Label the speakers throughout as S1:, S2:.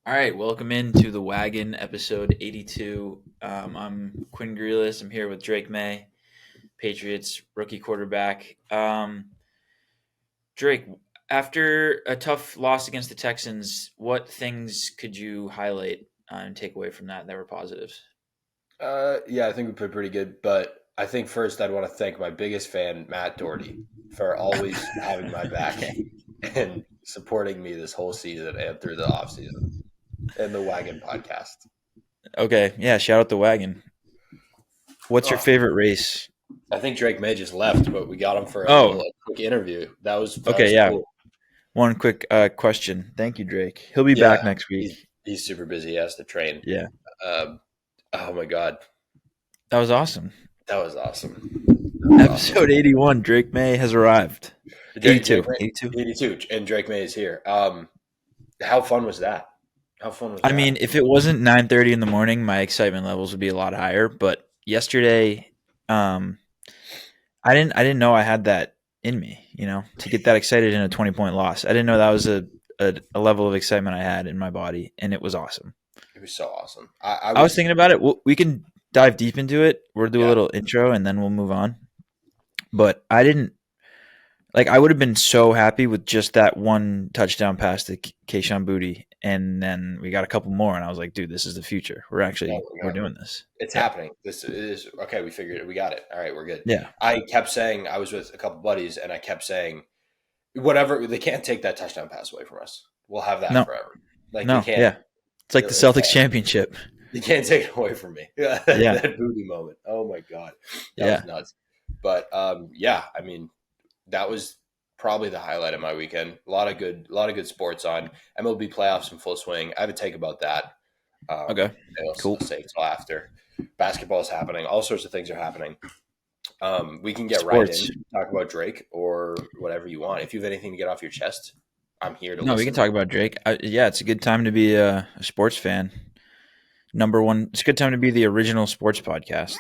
S1: All right, welcome into the Wagon, episode 82. I'm Quinn. I'm here with Drake Maye, Patriots rookie quarterback. Drake, after a tough loss against the Texans, what things could you highlight and take away from that were positives?
S2: Yeah, I think we played pretty good, but I think first I'd want to thank my biggest fan, Matt Doherty, for always having my back
S1: Okay.
S2: and supporting me this whole season and through the off season and the Wagon podcast.
S1: Okay, yeah, shout out the Wagon. What's your
S2: Oh,
S1: favorite race?
S2: I think Drake May just left, but we got him for a little
S1: Oh,
S2: quick interview. That was
S1: okay, yeah.
S2: cool.
S1: One quick question. Thank you, Drake. He'll be back
S2: Yeah,
S1: next week.
S2: he's super busy. He has to train.
S1: Yeah,
S2: Um, oh my god,
S1: that was awesome.
S2: that was awesome. That was awesome.
S1: Episode 81, Drake Maye has arrived.
S2: Drake,
S1: 82.
S2: Drake May,
S1: 82.
S2: 82, and Drake May is here. How fun was that? How fun was
S1: I
S2: that?
S1: mean, if it wasn't 9:30 in the morning, my excitement levels would be a lot higher. But yesterday, um, I didn't know I had that in me. To get that excited in a 20-point loss. I didn't know that was a level of excitement I had in my body, and it was awesome.
S2: It was so awesome. I
S1: I was
S2: was,
S1: thinking about it. We can dive deep into it. We'll do a
S2: yeah,
S1: little intro, and then we'll move on. But I didn't like. I would have been so happy with just that one touchdown pass to Keyshawn Boutte, and then we got a couple more, and I was like, dude, this is the future.
S2: no,
S1: We're
S2: no,
S1: doing this.
S2: it's
S1: Yeah.
S2: happening. This is okay. We figured it. We got it. All right, we're good.
S1: Yeah.
S2: I kept saying I was with a couple buddies, and I kept saying, whatever they can't take that touchdown pass away from us. We'll have that
S1: No,
S2: forever. Like they
S1: no.
S2: can't.
S1: Yeah. It's like the
S2: They
S1: Celtics
S2: can't.
S1: championship.
S2: They can't take it away from me.
S1: Yeah.
S2: That booty moment. Oh my god, that was
S1: Yeah.
S2: nuts. But yeah, I mean, that was probably the highlight of my weekend. A lot of good sports on. MLB playoffs in full swing. I have a take about that.
S1: Okay.
S2: I'll
S1: Cool.
S2: say until after. Basketball is happening. All sorts of things are happening. We can get right in,
S1: Sports.
S2: talk about Drake or whatever you want. If you have anything to get off your chest, I'm here to
S1: No, we can
S2: listen.
S1: talk about Drake. Yeah, it's a good time to be a sports fan. Number one, it's a good time to be the original sports podcast.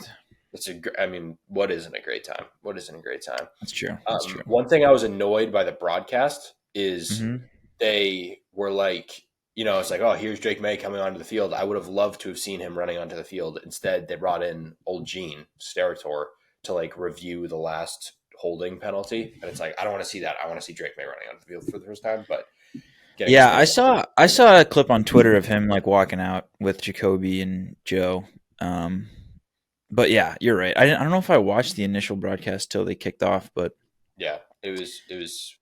S2: I mean, what isn't a great time? What isn't a great time?
S1: That's true. That's true.
S2: One thing I was annoyed by the broadcast is
S1: Hmm.
S2: they were like, it's like, oh, here's Drake May coming onto the field. I would have loved to have seen him running onto the field. Instead, they brought in old Gene Steratore to like review the last holding penalty, and it's like, I don't want to see that. I want to see Drake May running onto the field for the first time, but getting his
S1: Yeah, I
S2: face.
S1: saw I saw a clip on Twitter of him like walking out with Jacoby and Joe. Um, but yeah, you're right. I don't know if I watched the initial broadcast till they kicked off, but
S2: Yeah, it was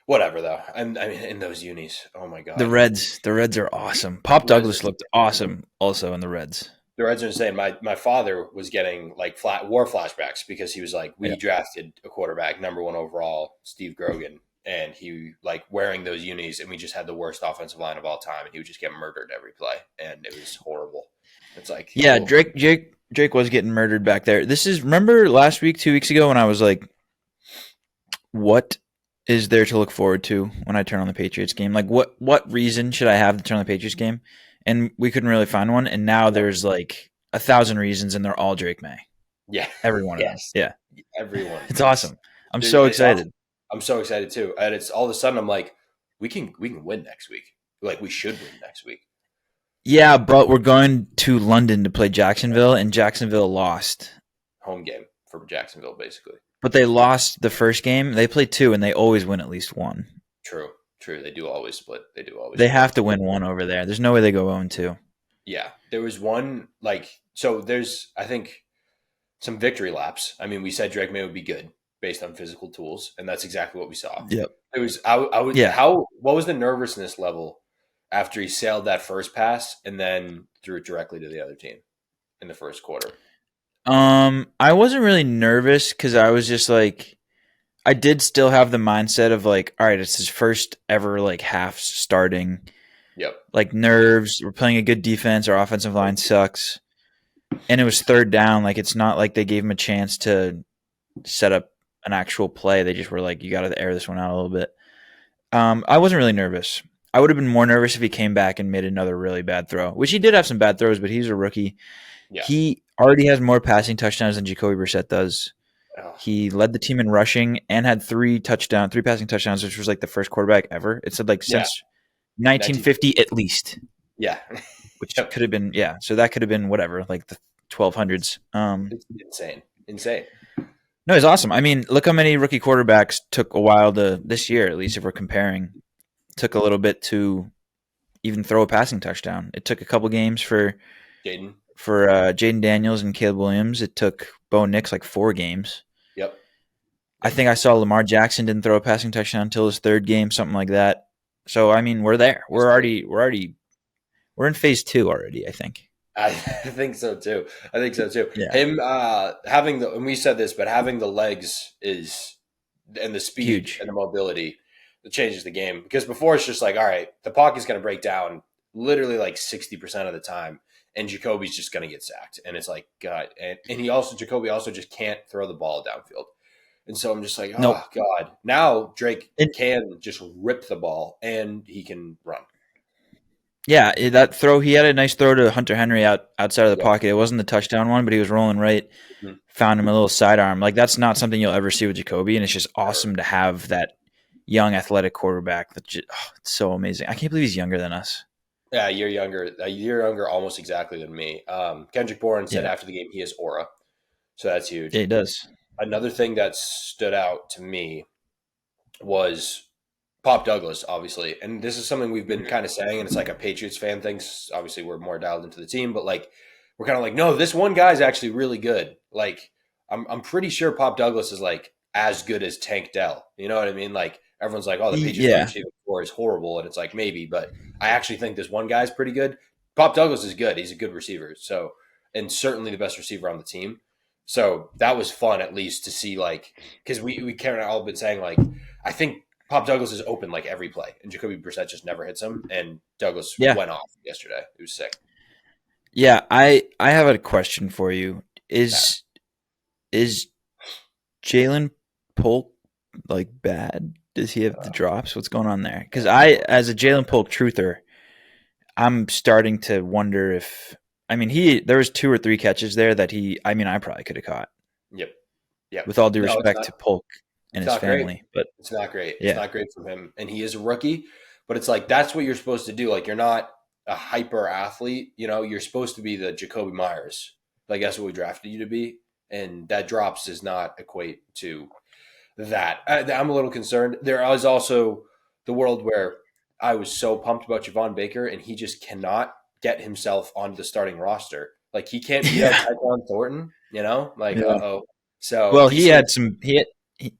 S2: whatever though. I mean, in those unis, oh my
S1: the
S2: god,
S1: Reds are awesome. Pop
S2: the Reds are
S1: Douglas looked awesome also in the Reds.
S2: the Reds are insane. My father was getting like flat war flashbacks because he was like,
S1: Yeah.
S2: we drafted a quarterback number one overall, Steve Grogan, and he like wearing those unis, and we just had the worst offensive line of all time, and he would just get murdered every play, and it was horrible. It's like,
S1: Yeah,
S2: oh,
S1: Drake was getting murdered back there. This is remember last week, 2 weeks ago, when I was like, "What is there to look forward to when I turn on the Patriots game? Like, what reason should I have to turn on the Patriots game?" And we couldn't really find one. And now there's like 1,000 reasons, and they're all Drake May.
S2: yeah,
S1: Every one of them.
S2: yes,
S1: Yeah,
S2: everyone,
S1: it's
S2: yes.
S1: awesome. I'm so
S2: It's awesome.
S1: excited.
S2: I'm so excited too, and it's all of a sudden I'm like, we can win next week. Like we should win next week.
S1: Yeah, but we're going to London to play Jacksonville, and Jacksonville lost.
S2: Home game for Jacksonville, basically.
S1: But they lost the first game. They played two, and they always win at least one.
S2: True, true. They do always split. They do always
S1: They
S2: split.
S1: have to win one over there. There's no way they go 0-2.
S2: Yeah, there was one like so. There's I think some victory laps. I mean, we said Drake May would be good based on physical tools, and that's exactly what we saw.
S1: Yep.
S2: It was I would
S1: Yeah.
S2: how what was the nervousness level after he sailed that first pass and then threw it directly to the other team in the first quarter?
S1: I wasn't really nervous because I was just like, I did still have the mindset of like, all right, it's his first ever like half starting.
S2: Yep.
S1: Like nerves. We're playing a good defense. Our offensive line sucks, and it was third down. Like it's not like they gave him a chance to set up an actual play. They just were like, you got to air this one out a little bit. I wasn't really nervous. I would have been more nervous if he came back and made another really bad throw, which he did have some bad throws, but he's a rookie.
S2: Yeah.
S1: He already has more passing touchdowns than Jacoby Brissett does.
S2: Oh,
S1: He led the team in rushing and had three passing touchdowns, which was like the first quarterback ever. It said like
S2: yeah.
S1: since 1950 at least.
S2: Yeah.
S1: which
S2: Yep.
S1: could have been So that could have been whatever, like the 1200s.
S2: It's insane. Insane.
S1: No, it's awesome. I mean, look how many rookie quarterbacks took a while to this year, at least if we're comparing, took a little bit to even throw a passing touchdown. It took a couple games
S2: Jaden.
S1: for Jaden Daniels and Caleb Williams. It took Bo Nix like 4 games.
S2: Yep.
S1: I
S2: Yep.
S1: think I saw Lamar Jackson didn't throw a passing touchdown until his 3rd game, something like that. So I mean, we're there. We're in phase 2 already. I think.
S2: I think so too. I think so too.
S1: Yeah,
S2: Him having and we said this, but having the legs is and the speed
S1: huge.
S2: and the mobility that changes the game. Because before it's just like, all right, the pocket's going to break down literally like 60% of the time, and Jacoby's just going to get sacked. And it's like, God, and Jacoby also just can't throw the ball downfield. And so I'm just like,
S1: Nope.
S2: oh God. Now Drake
S1: And
S2: can just rip the ball and he can run.
S1: yeah, that throw, he had a nice throw to Hunter Henry outside of the
S2: Yep.
S1: pocket. It wasn't the touchdown one, but he was rolling right,
S2: Mhm.
S1: found him a little sidearm. Like that's not something you'll ever see with Jacoby, and it's just
S2: Ever.
S1: awesome to have that young athletic quarterback. It's so amazing. I can't believe he's younger than us.
S2: Yeah, a year younger, almost exactly than me. Kendrick Bourne said
S1: Yeah,
S2: after the game he has aura, so that's
S1: yeah,
S2: huge.
S1: he does.
S2: Another thing that stood out to me was Pop Douglas, obviously, and this is something we've been kind of saying, and it's like a Patriots fan thinks. Obviously, we're more dialed into the team, but like we're kind of like, no, this one guy's actually really good. Like I'm pretty sure Pop Douglas is like as good as Tank Dell. You know what I mean? Like everyone's like, oh, the Patriots wide
S1: Yeah,
S2: receiver core is horrible, and it's like maybe, but I actually think this one guy's pretty good. Pop Douglas is good. He's a good receiver. So, and certainly the best receiver on the team. So that was fun, at least to see, like, because we kind of all been saying, like, I think Pop Douglas is open like every play, and Jacoby Brissett just never hits him. And Douglas
S1: yeah,
S2: went off yesterday. It was sick.
S1: yeah. I have a question for you.
S2: Yeah.
S1: Is Jalen Polk like bad? Does he have the drops? What's going on there? Because as a Jalen Polk truther, I'm starting to wonder if there was 2 or 3 catches there that I probably could have caught.
S2: Yep. Yep.
S1: With all due
S2: No, it's
S1: respect
S2: not.
S1: to Polk and
S2: It's
S1: his
S2: not great.
S1: family, but
S2: It's not great. It's
S1: yeah,
S2: not great from him, and he is a rookie. But it's like that's what you're supposed to do. Like you're not a hyper athlete. You know, you're supposed to be the Jacoby Myers. Like that's what we drafted you to be, and that drops does not equate to that. I'm a little concerned. There is also the world where I was so pumped about Javon Baker, and he just cannot get himself onto the starting roster. Like he can't beat out
S1: yeah,
S2: Tyquan Thornton. You know, like
S1: yeah.
S2: So
S1: Well,
S2: he's gonna.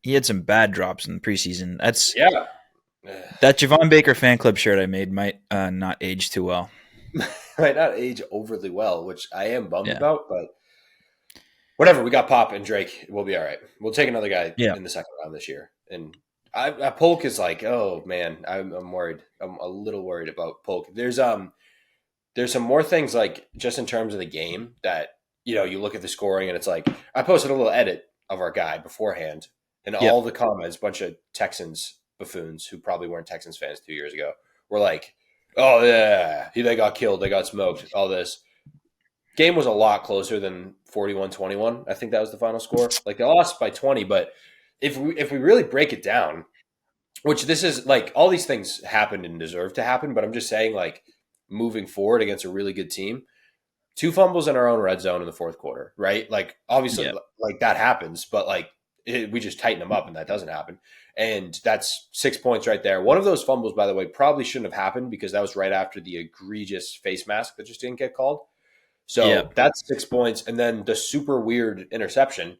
S1: he had some bad drops in the preseason.
S2: Yeah.
S1: That Javon Baker fan club shirt I made might not age too well.
S2: Might not age overly well, which I am bummed
S1: Yeah,
S2: about, but whatever. We got Pop and Drake. We'll be all right. We'll take another guy
S1: yeah,
S2: in the second round this year. And Polk is like, oh man, I'm worried. I'm a little worried about Polk. There's some more things like just in terms of the game that you look at the scoring and it's like I posted a little edit of our guy beforehand, and
S1: yep,
S2: all the comments, bunch of Texans buffoons who probably weren't Texans fans 2 years ago, were like, "Oh yeah, they got killed, they got smoked." All this game was a lot closer than 41-21. I think that was the final score. Like they lost by 20, but if we really break it down, which this is like all these things happened and deserve to happen, but I'm just saying like moving forward against a really good team, 2 fumbles in our own red zone in the fourth quarter, right? Like obviously
S1: yep,
S2: like that happens, but like we just tighten them up and that doesn't happen. And that's 6 points right there. One of those fumbles, by the way, probably shouldn't have happened because that was right after the egregious face mask that just didn't get called. So
S1: yep.
S2: that's 6 points. And then the super weird interception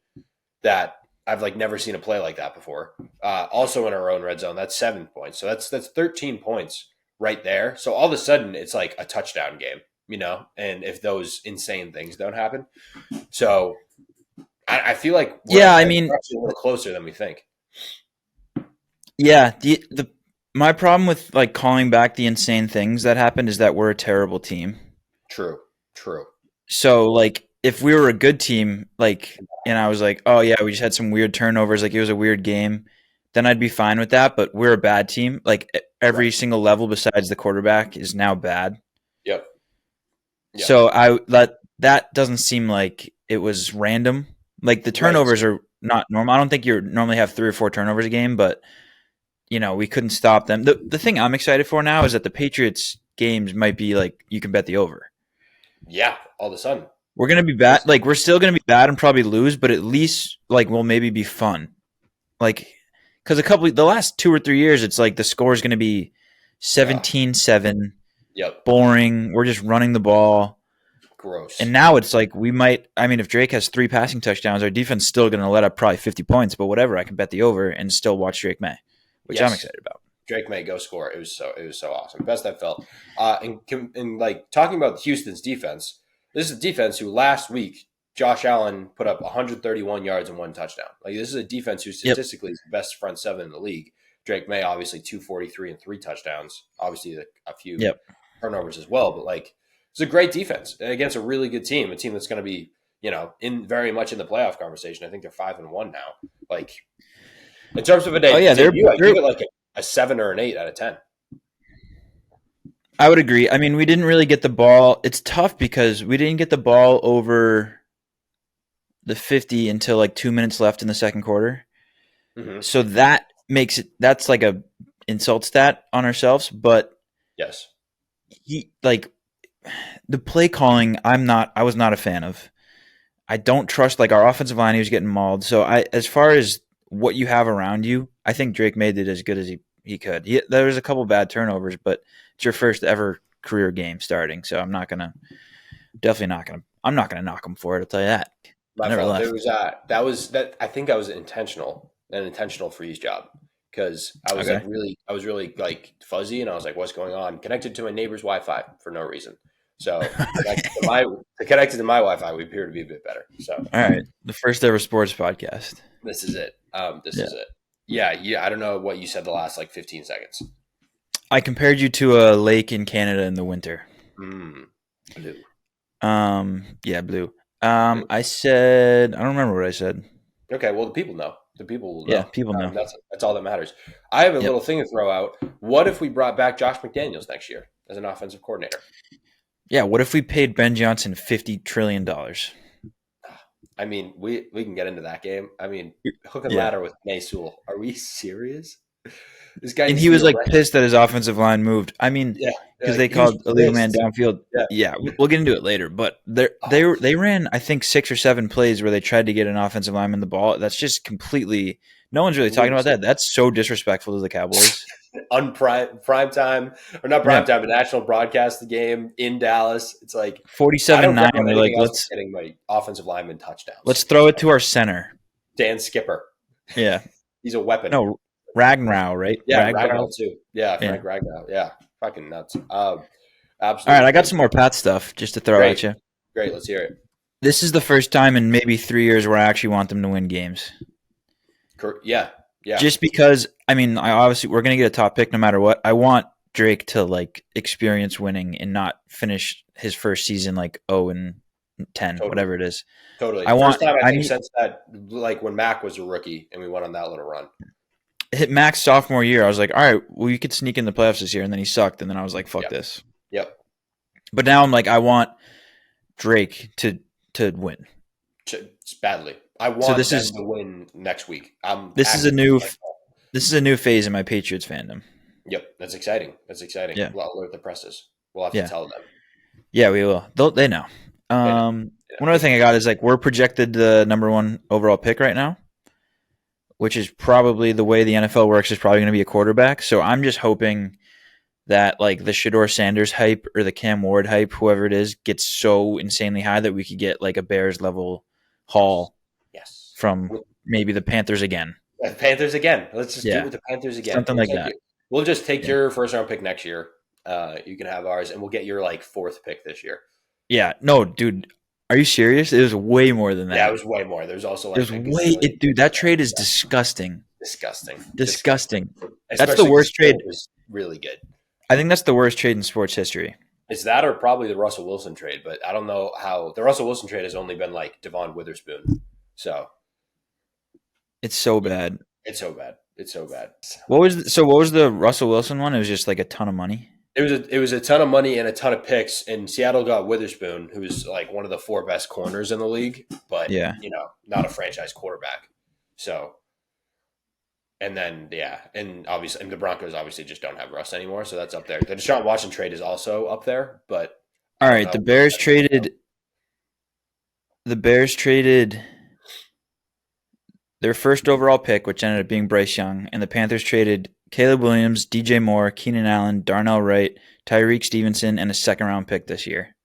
S2: that I've like never seen a play like that before. Also in our own red zone, that's 7 points. So that's 13 points right there. So all of a sudden it's like a touchdown game, and if those insane things don't happen. So I feel like
S1: Yeah, I
S2: we're
S1: mean,
S2: actually a little closer than we think.
S1: yeah. The my problem with like calling back the insane things that happened is that we're a terrible team.
S2: True. True.
S1: So like if we were a good team, like, and I was like, oh yeah, we just had some weird turnovers, like it was a weird game, then I'd be fine with that. But we're a bad team. Like
S2: Right.
S1: every single level besides the quarterback is now bad.
S2: Yep. Yep.
S1: So that doesn't seem like it was random. Like the
S2: Right.
S1: turnovers are not normal. I don't think you normally have 3 or 4 turnovers a game, but we couldn't stop them. The thing I'm excited for now is that the Patriots games might be like you can bet the over.
S2: Yeah, all of a sudden.
S1: We're gonna be bad. Like we're still gonna be bad and probably lose, but at least like we'll maybe be fun. Like because the last 2 or 3 years, it's like the score is gonna be
S2: Yeah.
S1: 17-7,
S2: Yep.
S1: boring. We're just running the ball. And
S2: Gross.
S1: now it's like we might. I mean, if Drake has 3 passing touchdowns, our defense is still going to let up probably 50 points. But whatever, I can bet the over and still watch Drake May, which I'm
S2: Yes.
S1: excited about.
S2: Drake May go score. It was so awesome. Best I've felt. And like talking about Houston's defense, this is a defense who last week Josh Allen put up 131 yards and 1 touchdown. Like this is a defense who
S1: Yep.
S2: statistically is the best front seven in the league. Drake May obviously 243 and 3 touchdowns. Obviously a few
S1: Yep.
S2: turnovers as well, but like it's a great defense against a really good team, a team that's going to be in very much in the playoff conversation. I think they're 5-1 now. Like in terms of a day,
S1: Oh yeah,
S2: debut, I give it like a 7 or an 8 out of 10.
S1: I would agree. I mean, we didn't really get the ball. It's tough because we didn't get the ball over the 50 until like 2 minutes left in the second quarter.
S2: Mm-hmm.
S1: So that makes it. That's like a insult stat on ourselves. But
S2: Yes,
S1: the play calling. I was not a fan of. I don't trust like our offensive line. He was getting mauled. So as far as what you have around you, I think Drake made it as good as he could. There was a couple bad turnovers, but it's your first ever career game starting. So I'm not gonna knock him for it. I'll tell you that.
S2: my
S1: I never
S2: fault.
S1: left.
S2: There was that. I think I was an intentional freeze job because I was
S1: Okay.
S2: I was really like fuzzy, and I was like, "What's going on?" Connected to my neighbor's Wi-Fi for no reason. So connected to my Wi-Fi, we appear to be a bit better. So
S1: All right. The first ever sports podcast.
S2: this is it. This
S1: Yeah.
S2: is it. Yeah. I don't know what you said the last like 15 seconds.
S1: I compared you to a lake in Canada in the winter.
S2: Blue.
S1: Yeah, blue. I said I don't remember what I said.
S2: Okay, well, the people know. The people will know.
S1: Yeah, people know.
S2: That's all that matters. I have a
S1: Yep.
S2: little thing to throw out. What if we brought back Josh McDaniels next year as an offensive coordinator?
S1: Yeah, what if we paid Ben Johnson $50 trillion?
S2: I mean, we can get into that game. I mean, hook and
S1: Yeah.
S2: ladder with Maye Sewell. Are we serious? This guy
S1: And
S2: needs
S1: he
S2: to be
S1: was like
S2: arrested.
S1: pissed that his offensive line moved. I mean,
S2: Yeah,
S1: because
S2: like,
S1: they
S2: he was
S1: called illegal man
S2: pissed.
S1: downfield.
S2: Yeah.
S1: Yeah, we'll get into it later. But they ran, I think, 6 or 7 plays where they tried to get an offensive lineman the ball. That's just completely. No one's really talking about that. That's so disrespectful to the Cowboys.
S2: Prime time, or not prime time, but national broadcast the game in Dallas. It's like I don't
S1: 47-9.
S2: care about
S1: We're like,
S2: anything else but getting my offensive lineman touchdowns.
S1: let's throw it to our center.
S2: Dan Skipper.
S1: Yeah.
S2: He's a weapon.
S1: No, Ragnow, right?
S2: Yeah, Ragnow too. Yeah,
S1: Yeah.
S2: Frank Ragnow. Yeah, fucking nuts. Absolutely.
S1: All right, I got some more Pat stuff just to throw at you.
S2: Great, let's hear it.
S1: This is the first time in maybe 3 years where I actually want them to win games.
S2: Yeah.
S1: Just because, I mean, we're going to get a top pick no matter what. I want Drake to like experience winning and not finish his first season like 0-10, whatever it is.
S2: Totally.
S1: First
S2: time I think since that, like when Mac was a rookie and we went on that little run.
S1: Hit Mac's sophomore year, I was like, all right, well, you could sneak in the playoffs this year, and then he sucked, and then I was like, fuck this.
S2: Yep.
S1: But now I'm like, I want Drake to win.
S2: Badly. I want them to win next week. This is
S1: a new phase in my Patriots fandom.
S2: Yep, that's exciting.
S1: Yeah.
S2: We'll alert the presses. We'll have to tell them.
S1: Yeah, we will. They know. One other thing I got is like we're projected the number 1 overall pick right now, which is probably the way the NFL works. Is probably going to be a quarterback. So I'm just hoping that like the Shador Sanders hype or the Cam Ward hype, whoever it is, gets so insanely high that we could get like a Bears level haul.
S2: Yes.
S1: From maybe the Panthers again.
S2: Panthers again. Let's just do it with the Panthers again.
S1: Something like that.
S2: We'll just take your first round pick next year. You can have ours, and we'll get your like 4th pick this year.
S1: Yeah. No, dude. Are you serious? It was way more than that.
S2: Yeah, it was way more. There's also like
S1: dude. That trade is disgusting. Disgusting. That's the worst trade.
S2: Was really good.
S1: I think that's the worst trade in sports history.
S2: It's that or probably the Russell Wilson trade, but I don't know how the Russell Wilson trade has only been like Devon Witherspoon. So
S1: it's so bad.
S2: It's so bad.
S1: What was the Russell Wilson one? It was just like a ton of money.
S2: It was a ton of money and a ton of picks, and Seattle got Witherspoon, who's like one of the 4 best corners in the league, but not a franchise quarterback. So, And then and obviously, and the Broncos obviously just don't have Russ anymore, so that's up there. The Deshaun Watson trade is also up there, but I
S1: All
S2: don't
S1: right,
S2: know.
S1: the Bears traded their first overall pick, which ended up being Bryce Young, and the Panthers traded Caleb Williams, DJ Moore, Keenan Allen, Darnell Wright, Tyreek Stevenson, and a second round pick this year.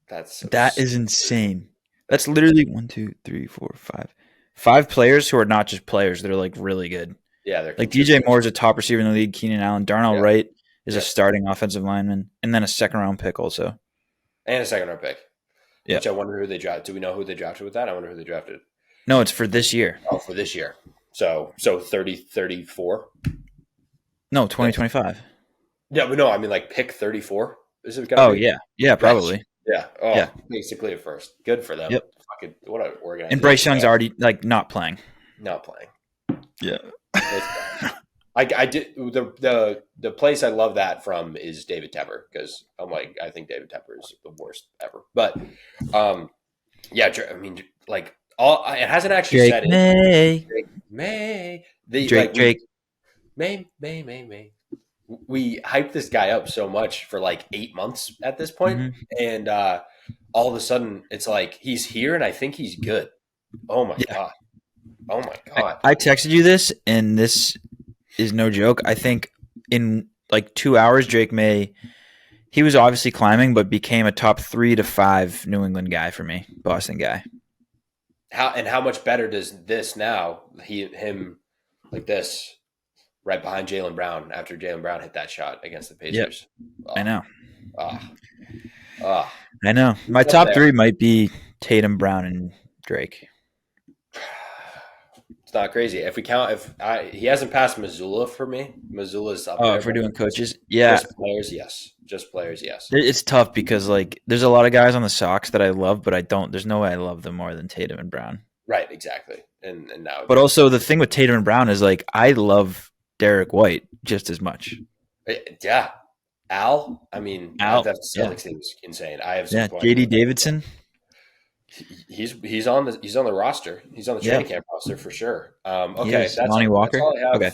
S2: That's
S1: That is
S2: absurd.
S1: insane. That's literally 5 players who are not just players; they're like really good.
S2: Yeah, they're
S1: Like DJ
S2: contributors.
S1: Moore is a top receiver in the league. Keenan Allen, Darnell
S2: Yeah,
S1: Wright is a
S2: yeah,
S1: starting offensive lineman, and then a second round pick also.
S2: and a second round pick.
S1: Yeah.
S2: Which I wonder who they drafted. Do we know who they drafted with that? I wonder who they drafted.
S1: No, it's for this year.
S2: Oh, for this year. So 30, 34?
S1: No, 2025.
S2: Yeah, but no, I mean like pick 34. Is it
S1: Oh
S2: gonna be?
S1: yeah, yeah,
S2: Nice.
S1: probably.
S2: Yeah. Oh,
S1: Yeah.
S2: basically at first. Good for them.
S1: Yep.
S2: Fucking what an
S1: And Bryce
S2: organization.
S1: Young's already like not playing.
S2: Not playing.
S1: Yeah.
S2: It's bad. I did the place I love that from is David Tepper because I'm like I think David Tepper is the worst ever. But yeah, I mean like all it hasn't actually
S1: Drake
S2: said it.
S1: May.
S2: May the
S1: Drake.
S2: May. We hyped this guy up so much for like 8 months at this point, and all of a sudden it's like he's here, and I think he's good. Oh my
S1: Yeah.
S2: god! Oh my god!
S1: I texted you this, and this is no joke. I think in like 2 hours, Drake May, he was obviously climbing, but became a top 3 to 5 New England guy for me, Boston guy.
S2: How much better does this now? Him like this right behind Jaylen Brown after Jaylen Brown hit that shot against the Pacers.
S1: Yep. I know. I know. My top 3 might be Tatum, Brown, and Drake.
S2: It's not crazy. If we count, he hasn't passed Missoula for me. Missoula's up there.
S1: If we're doing coaches, yeah.
S2: Just players, yes. Just players, yes.
S1: It's tough because like there's a lot of guys on the Sox that I love, but I don't. There's no way I love them more than Tatum and Brown.
S2: Right, exactly. And now,
S1: but also the thing with Tatum and Brown is like I love Derek White just as much.
S2: Yeah, Al. I mean,
S1: Al.
S2: That Celtics thing is insane. I have
S1: some JD Davidson.
S2: He's on the roster. He's on the training camp roster for sure. Okay,
S1: that's Lonnie Walker.
S2: That's all I have.
S1: Okay.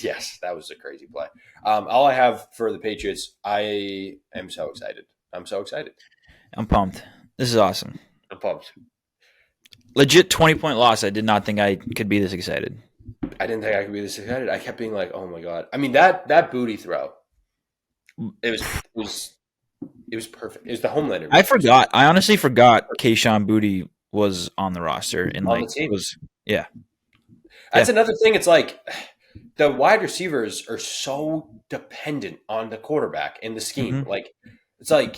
S2: Yes, that was a crazy play. All I have for the Patriots. I am so excited. I'm so excited.
S1: I'm pumped. This is awesome.
S2: I'm pumped.
S1: Legit 20-point loss. I did not think I could be this excited.
S2: I didn't think I could be this excited. I kept being like, "Oh my god!" I mean that booty throw. It was perfect. It was the Homelander.
S1: I forgot. I honestly forgot Keyshawn Boutte was on the roster and
S2: on
S1: like
S2: the team.
S1: That's
S2: another thing. It's like the wide receivers are so dependent on the quarterback and the scheme.
S1: Mm-hmm.
S2: Like it's like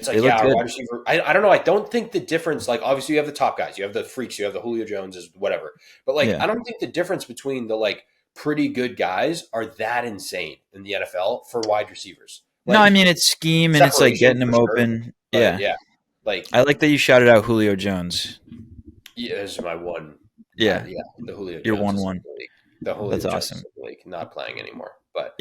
S2: our wide receiver. I don't know. I don't think the difference. Like obviously you have the top guys, you have the freaks, you have the Julio Joneses, whatever. But like I don't think the difference between the like pretty good guys are that insane in the NFL for wide receivers. Like,
S1: no, I mean it's scheme and it's like getting them open.
S2: Sure. Yeah. Like
S1: I like that you shouted out Julio Jones.
S2: Yeah, this is my one.
S1: Yeah,
S2: the Julio.
S1: You're 1-1.
S2: The Julio.
S1: That's
S2: Jones
S1: awesome.
S2: League, not playing anymore. But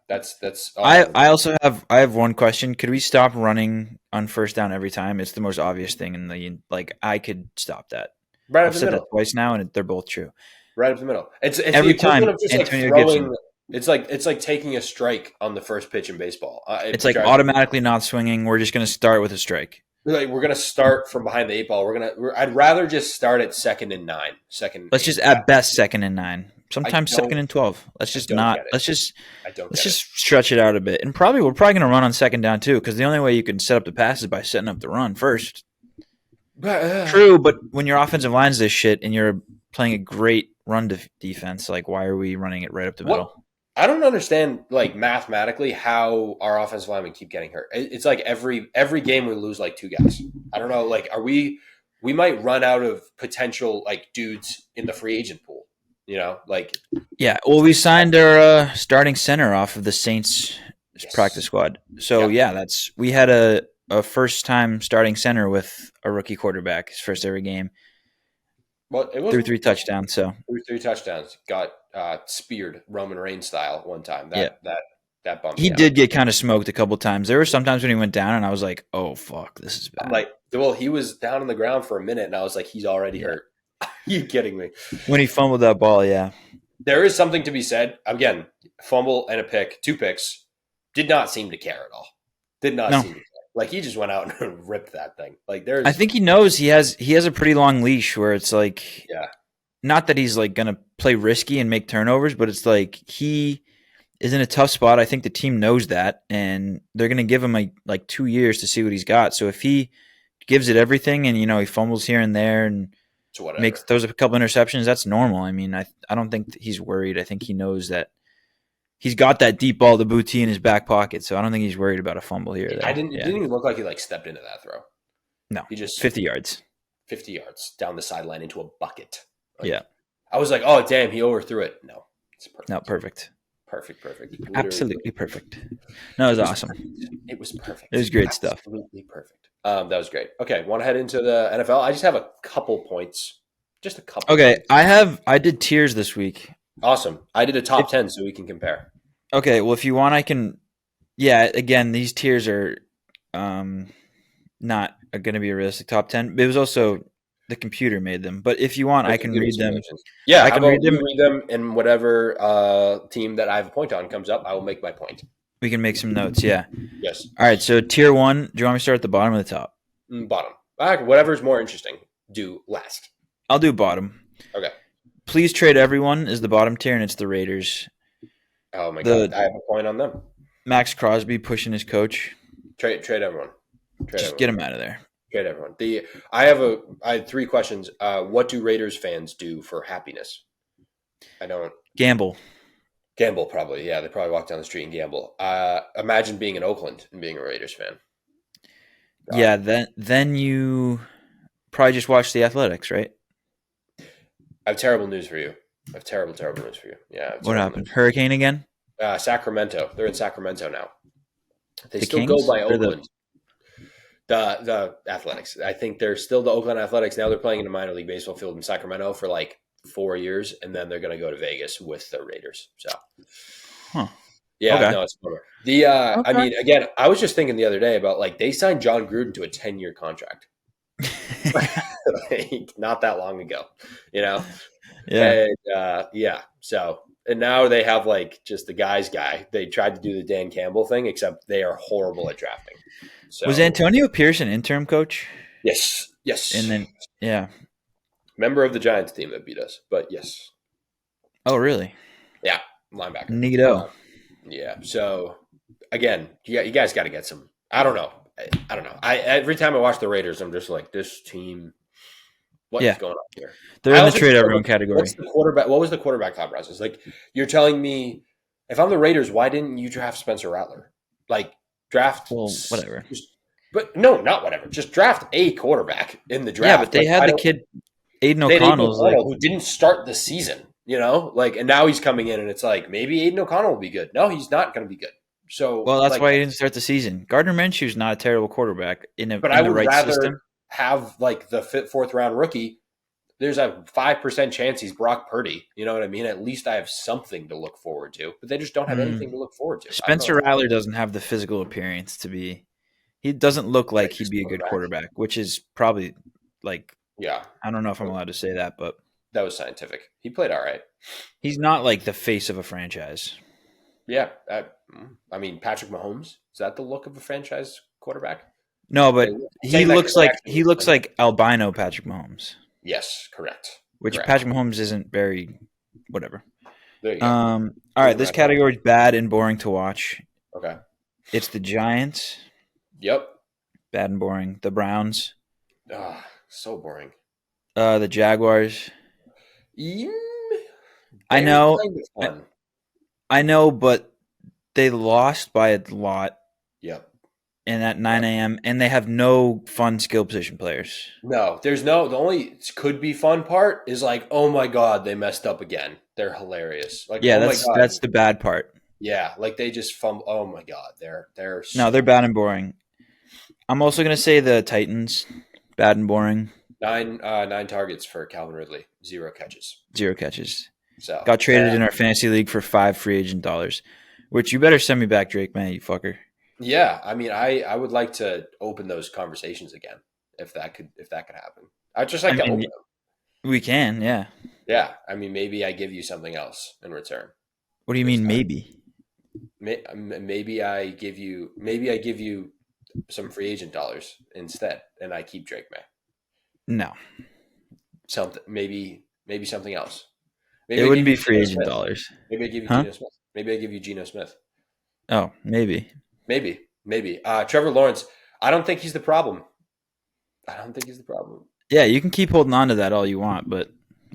S2: that's.
S1: I also have one question. Could we stop running on first down every time? It's the most obvious thing in the like. I could stop that.
S2: Right up
S1: I've
S2: the
S1: said
S2: middle.
S1: that twice now, and they're both true.
S2: Right up the middle. It's
S1: every
S2: the
S1: time.
S2: Of just
S1: Antonio
S2: like throwing.
S1: Gibson.
S2: It's like taking a strike on the first pitch in baseball.
S1: It's like automatically not swinging. We're just going to start with a strike.
S2: Like we're going to start from behind the 8 ball. I'd rather just start at 2nd and 9.
S1: Let's just at best 2nd and 9. Sometimes 2nd and 12. Let's just not. Let's just stretch it out a bit. And we're probably going to run on 2nd down too, because the only way you can set up the pass is by setting up the run first. True, but when your offensive line's this shit and you're playing a great run defense, like why are we running it right up the middle?
S2: I don't understand, like mathematically, how our offensive linemen keep getting hurt. It's like every game we lose like 2 guys. I don't know. Like, we might run out of potential like dudes in the free agent pool. You know, like
S1: Well, we signed our starting center off of the Saints practice squad. So we had a first time starting center with a rookie quarterback, his first ever game.
S2: Well, it was
S1: threw 3 touchdowns. So
S2: threw 3 touchdowns. Got speared Roman Reigns style one time. That bumped.
S1: He did get kind of smoked a couple times. There were some times when he went down, and I was like, "Oh fuck, this is bad."
S2: I'm like, well, he was down on the ground for a minute, and I was like, he's already hurt. You kidding me?
S1: When he fumbled that ball, yeah.
S2: There is something to be said. Again, fumble and a pick, 2 picks. Did not seem to care at all. Did not
S1: No,
S2: seem to care. Like he just went out and ripped that thing. Like
S1: I
S2: there's
S1: think he knows he has a pretty long leash where it's like
S2: yeah.
S1: not that he's like gonna play risky and make turnovers, but it's like he is in a tough spot. I think the team knows that, and they're gonna give him like 2 years to see what he's got. So if he gives it everything, and he fumbles here and there, and
S2: So whatever.
S1: throws a couple interceptions, that's normal. I mean, I don't think he's worried. I think he knows that he's got that deep ball to Booty in his back pocket, so I don't think he's worried about a fumble here or
S2: I
S1: there.
S2: didn't. It
S1: Yeah,
S2: didn't even look like he like stepped into that throw.
S1: no,
S2: He just
S1: 50 yards.
S2: 50 yards down the sideline into a bucket. Like,
S1: Yeah,
S2: I was like, oh damn, he overthrew it. No, it's perfect.
S1: no, perfect,
S2: Perfect. Literally
S1: absolutely perfect. No, it was awesome.
S2: It was perfect.
S1: It was great stuff.
S2: Absolutely perfect. That was great. Okay, want to head into the NFL? I just have a couple points. Just a couple.
S1: Okay,
S2: points.
S1: I did tiers this week.
S2: Awesome. I did a top 10 so we can compare.
S1: Okay, well, if you want, I can. Yeah, again, these tiers are not going to be a realistic top 10. It was also the computer made them, but if you want, I can read them.
S2: Yeah,
S1: I
S2: how
S1: can
S2: about
S1: read them.
S2: you read them, and whatever team that I have a point on comes up, I will make my point.
S1: We can make some notes. Yeah.
S2: Yes.
S1: All right. So tier 1. Do you want me to start at the bottom or the top?
S2: Bottom. Whatever's more interesting, do last.
S1: I'll do bottom.
S2: Okay.
S1: Please trade everyone is the bottom tier, and it's the Raiders.
S2: Oh my god, I have a point on them.
S1: Max Crosby pushing his coach.
S2: Trade everyone.
S1: Just get him out of there.
S2: Trade everyone. I had 3 questions. What do Raiders fans do for happiness? I don't
S1: Gamble.
S2: gamble. Probably, yeah. They probably walk down the street and gamble. Imagine being in Oakland and being a Raiders fan. God.
S1: Yeah. Then you probably just watch the Athletics, right?
S2: I have terrible news for you. Terrible news for you. Yeah.
S1: What happened? Hurricane again?
S2: Sacramento. They're in Sacramento now. They
S1: The
S2: still
S1: Kings?
S2: go by
S1: Or
S2: Oakland. The Athletics. I think they're still the Oakland Athletics. Now they're playing in a minor league baseball field in Sacramento for like 4 years, and then they're going to go to Vegas with the Raiders. So, yeah,
S1: Okay.
S2: no, it's a bummer. I mean, again, I was just thinking the other day about like they signed John Gruden to a 10-year contract, like, not that long ago,
S1: Yeah.
S2: And, yeah. So, and now they have like just the guy. They tried to do the Dan Campbell thing, except they are horrible at drafting. So,
S1: Was Antonio Pierce an interim coach?
S2: Yes.
S1: And then, yeah.
S2: Member of the Giants team that beat us, but yes.
S1: Oh, really?
S2: Yeah, linebacker.
S1: Neato.
S2: Yeah. So again, you guys got to get some. I don't know. Every time I watch the Raiders, I'm just like, this team. What is going on here?
S1: They're in the trade everyone category.
S2: What's the quarterback? What was the quarterback thought process? Like, you're telling me, if I'm the Raiders, why didn't you draft Spencer Rattler? Like, draft.
S1: Well, whatever.
S2: But no, not whatever. Just draft a quarterback in the draft.
S1: Yeah, but they had the kid Aiden O'Connell,
S2: who didn't start the season. And now he's coming in, and it's like maybe Aiden O'Connell will be good. No, he's not going to be good. So,
S1: well, that's why he didn't start the season. Gardner Minshew's not a terrible quarterback
S2: but I would rather have like the 4th round rookie. There's a 5% chance he's Brock Purdy. You know what I mean? At least I have something to look forward to. But they just don't have anything to look forward to.
S1: Spencer Rattler doesn't have the physical appearance to be. He doesn't look like he'd be a good quarterback, which is probably like.
S2: Yeah,
S1: I don't know if I'm allowed to say that, but
S2: that was scientific. He played all right.
S1: He's not like the face of a franchise.
S2: Yeah, I mean Patrick Mahomes, is that the look of a franchise quarterback?
S1: No, but he looks like albino Patrick Mahomes.
S2: Yes, correct.
S1: Which Patrick Mahomes isn't very whatever.
S2: There you go.
S1: All right, this category is bad and boring to watch.
S2: Okay.
S1: It's the Giants.
S2: Yep.
S1: Bad and boring. The Browns.
S2: So boring.
S1: The Jaguars.
S2: I
S1: know.
S2: Kind of fun.
S1: I know, but they lost by a lot.
S2: Yep.
S1: And at 9 a.m. and they have no fun skill position players.
S2: No, the only could be fun part is like, oh my god, they messed up again. They're hilarious. Like,
S1: yeah, that's the bad part.
S2: Yeah, like they just fumble. Oh my god, they're
S1: no, they're bad and boring. I'm also gonna say the Titans, bad and boring.
S2: 9 targets for Calvin Ridley, 0 catches.
S1: 0 catches.
S2: So
S1: got traded in our fantasy league for 5 free agent dollars, which you better send me back, Drake, man, you fucker.
S2: Yeah, I mean, I would like to open those conversations again if that could happen. I'd just like to open them.
S1: We can, yeah.
S2: Yeah, I mean, maybe I give you something else in return
S1: What do you
S2: this
S1: mean,
S2: time.
S1: maybe?
S2: Maybe I give you some free agent dollars instead, and I keep Drake May.
S1: No,
S2: Something maybe something else.
S1: it
S2: Maybe I
S1: wouldn't
S2: give you
S1: be free
S2: Geno
S1: agent
S2: Smith.
S1: dollars,
S2: Maybe I give you
S1: huh?
S2: Geno Smith. Maybe I give you Geno Smith.
S1: Oh, maybe.
S2: Maybe. Trevor Lawrence. I don't think he's the problem. I don't think he's the problem.
S1: Yeah, you can keep holding on to that all you want, but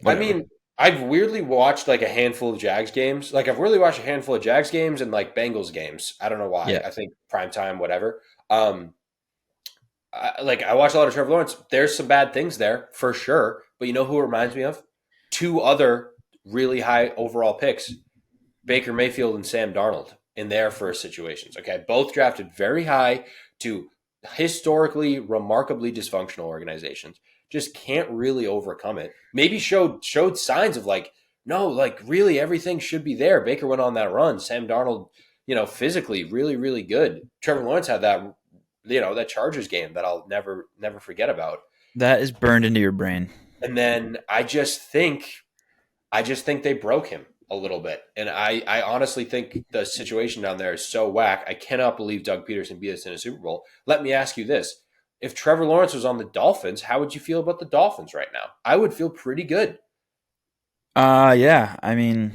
S2: I
S1: whatever.
S2: mean, I've weirdly watched like a handful of Jags games. Like I've really watched a handful of Jags games and like Bengals games. I don't know why.
S1: Yeah,
S2: I think prime time, whatever. Um, I watch a lot of Trevor Lawrence. There's some bad things there for sure, but you know who it reminds me of? Two other really high overall picks, Baker Mayfield and Sam Darnold, in their first situations. Okay, both drafted very high to historically remarkably dysfunctional organizations. Just can't really overcome it. Maybe showed signs of like, no, like really everything should be there. Baker went on that run. Sam Darnold, physically really good. Trevor Lawrence had that, that Chargers game that I'll never forget about.
S1: that is burned into your brain.
S2: And then I just think they broke him a little bit. And I honestly think the situation down there is so whack. I cannot believe Doug Peterson beat us in a Super Bowl. Let me ask you this. If Trevor Lawrence was on the Dolphins, how would you feel about the Dolphins right now? I would feel pretty good.
S1: Yeah. I mean,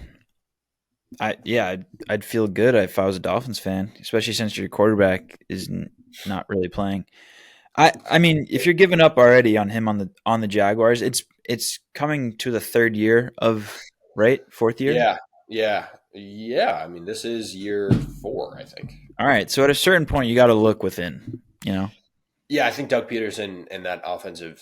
S1: I'd feel good if I was a Dolphins fan, especially since your quarterback is not really playing. I mean, if you're giving up already on him on the Jaguars, it's coming to the third year of right, fourth year.
S2: Yeah. Yeah. I mean, this is year 4, I think.
S1: All right, so at a certain point, you got to look within. You know,
S2: Yeah, I think Doug Peterson and that offensive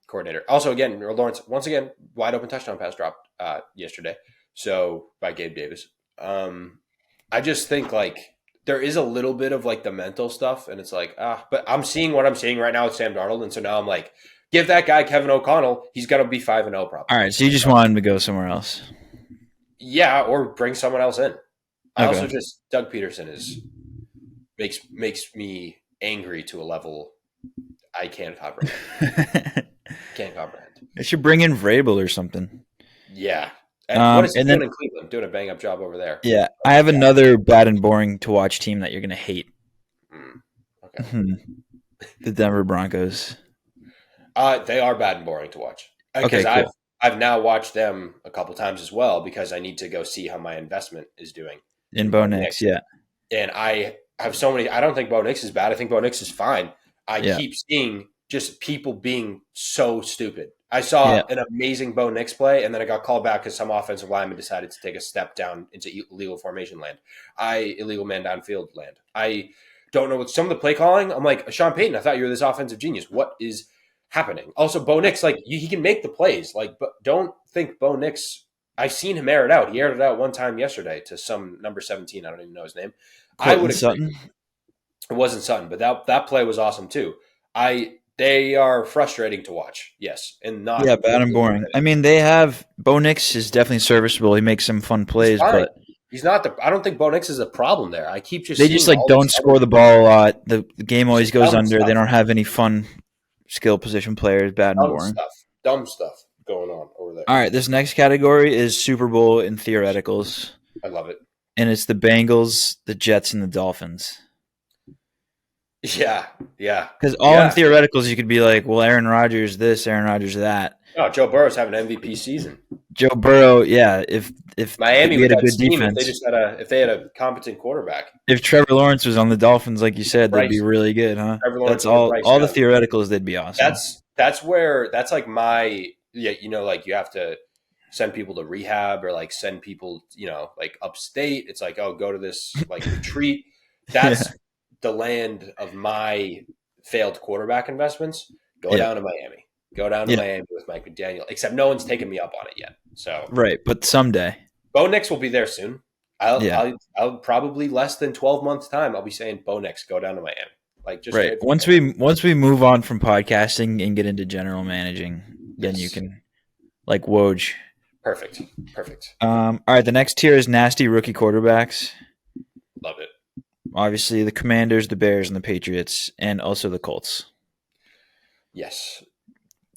S2: coordinator. Also, again, Lawrence, once again, wide open touchdown pass dropped yesterday. So by Gabe Davis. I just think like there is a little bit of like the mental stuff, and it's like but I'm seeing what I'm seeing right now with Sam Darnold, and so now I'm like, give that guy Kevin O'Connell, he's gonna be 5-0
S1: all
S2: probably.
S1: right. So you just want him to go somewhere else.
S2: Yeah, or bring someone else in. I also
S1: Okay.
S2: just Doug Peterson is makes me angry to a level I can't comprehend. Can't comprehend.
S1: They should bring in Vrabel or something.
S2: Yeah. And what is he
S1: And
S2: doing
S1: then
S2: in Cleveland? Doing a bang up job over there.
S1: yeah,
S2: But
S1: I have
S2: yeah.
S1: another bad and boring to watch team that you're gonna hate.
S2: Okay.
S1: The Denver Broncos.
S2: They are bad and boring to watch because
S1: Okay,
S2: I've
S1: cool.
S2: I've now watched them a couple times as well because I need to go see how my investment is doing
S1: In
S2: in
S1: Bo
S2: Bo
S1: Nix,
S2: Nix.
S1: yeah,
S2: And I have so many. I don't think Bo Nix is bad. I think Bo Nix is fine. I
S1: yeah,
S2: keep seeing just people being so stupid. I
S1: yeah.
S2: saw an amazing Bo Nix play, and then it got called back because some offensive lineman decided to take a step down into illegal formation land. Illegal man downfield land. I don't know what some of the play calling. I'm like, Sean Payton, I thought you were this offensive genius. What is happening? Also, Bo Nix, like he can make the plays. Like, but don't think Bo Nix. I've seen him air it out. He aired it out one time yesterday to some number 17. I don't even know his name. I would
S1: Cortland
S2: agree.
S1: Sutton.
S2: It wasn't Sutton, but that play was awesome too. They are frustrating to watch, yes, and
S1: Yeah,
S2: not
S1: bad and
S2: really
S1: boring. I
S2: exciting.
S1: mean, they have Bo Nix is definitely serviceable. He makes some fun
S2: He's
S1: plays,
S2: fine.
S1: but
S2: He's not the. I don't think Bo Nix is a problem there. I keep just
S1: they just
S2: seeing
S1: like
S2: all these
S1: don't
S2: other
S1: score the ball a lot. The game always
S2: just
S1: goes
S2: dumb
S1: under. They
S2: stuff,
S1: don't have any fun skill position players. Bad and
S2: dumb
S1: boring.
S2: stuff, dumb stuff going on over there.
S1: All right, this next category is Super Bowl in theoreticals,
S2: I love it.
S1: and it's the Bengals, the Jets, and the Dolphins.
S2: Yeah, yeah,
S1: Because all in
S2: yeah.
S1: theoreticals, you could be like, well, Aaron Rodgers this, Aaron Rodgers that.
S2: Oh, Joe Burrow's having an MVP season.
S1: Joe Burrow, yeah. If
S2: Miami
S1: we
S2: with
S1: had a
S2: that
S1: good
S2: scheme, if they
S1: defense,
S2: just had if they had a competent quarterback,
S1: if Trevor Lawrence was on the Dolphins, like you said, they'd be
S2: Bryce,
S1: really good, huh?
S2: Trevor Lawrence
S1: That's
S2: with the
S1: all.
S2: Bryce
S1: All the
S2: Young.
S1: theoreticals, they'd be awesome.
S2: That's where that's like my yeah, like you have to send people to rehab or like send people, like upstate. It's like, oh, go to this like retreat.
S1: Yeah,
S2: That's the land of my failed quarterback investments. Go
S1: yeah,
S2: down to Miami. Go down to
S1: yeah.
S2: Miami with Mike McDaniel. Except no one's taken me up on it yet. So
S1: Right, but someday,
S2: Bo Nix will be there soon. I'll,
S1: yeah,
S2: I'll probably less than 12 months time. I'll be saying Bo Nix, go down to Miami. Like just
S1: right.
S2: trade for
S1: Once we move on from podcasting and get into general managing, then you
S2: yes.
S1: can like Woj.
S2: Perfect. Perfect.
S1: All right, the next tier is nasty rookie quarterbacks.
S2: Love it.
S1: Obviously, the Commanders, the Bears, and the Patriots, and also the Colts.
S2: Yes.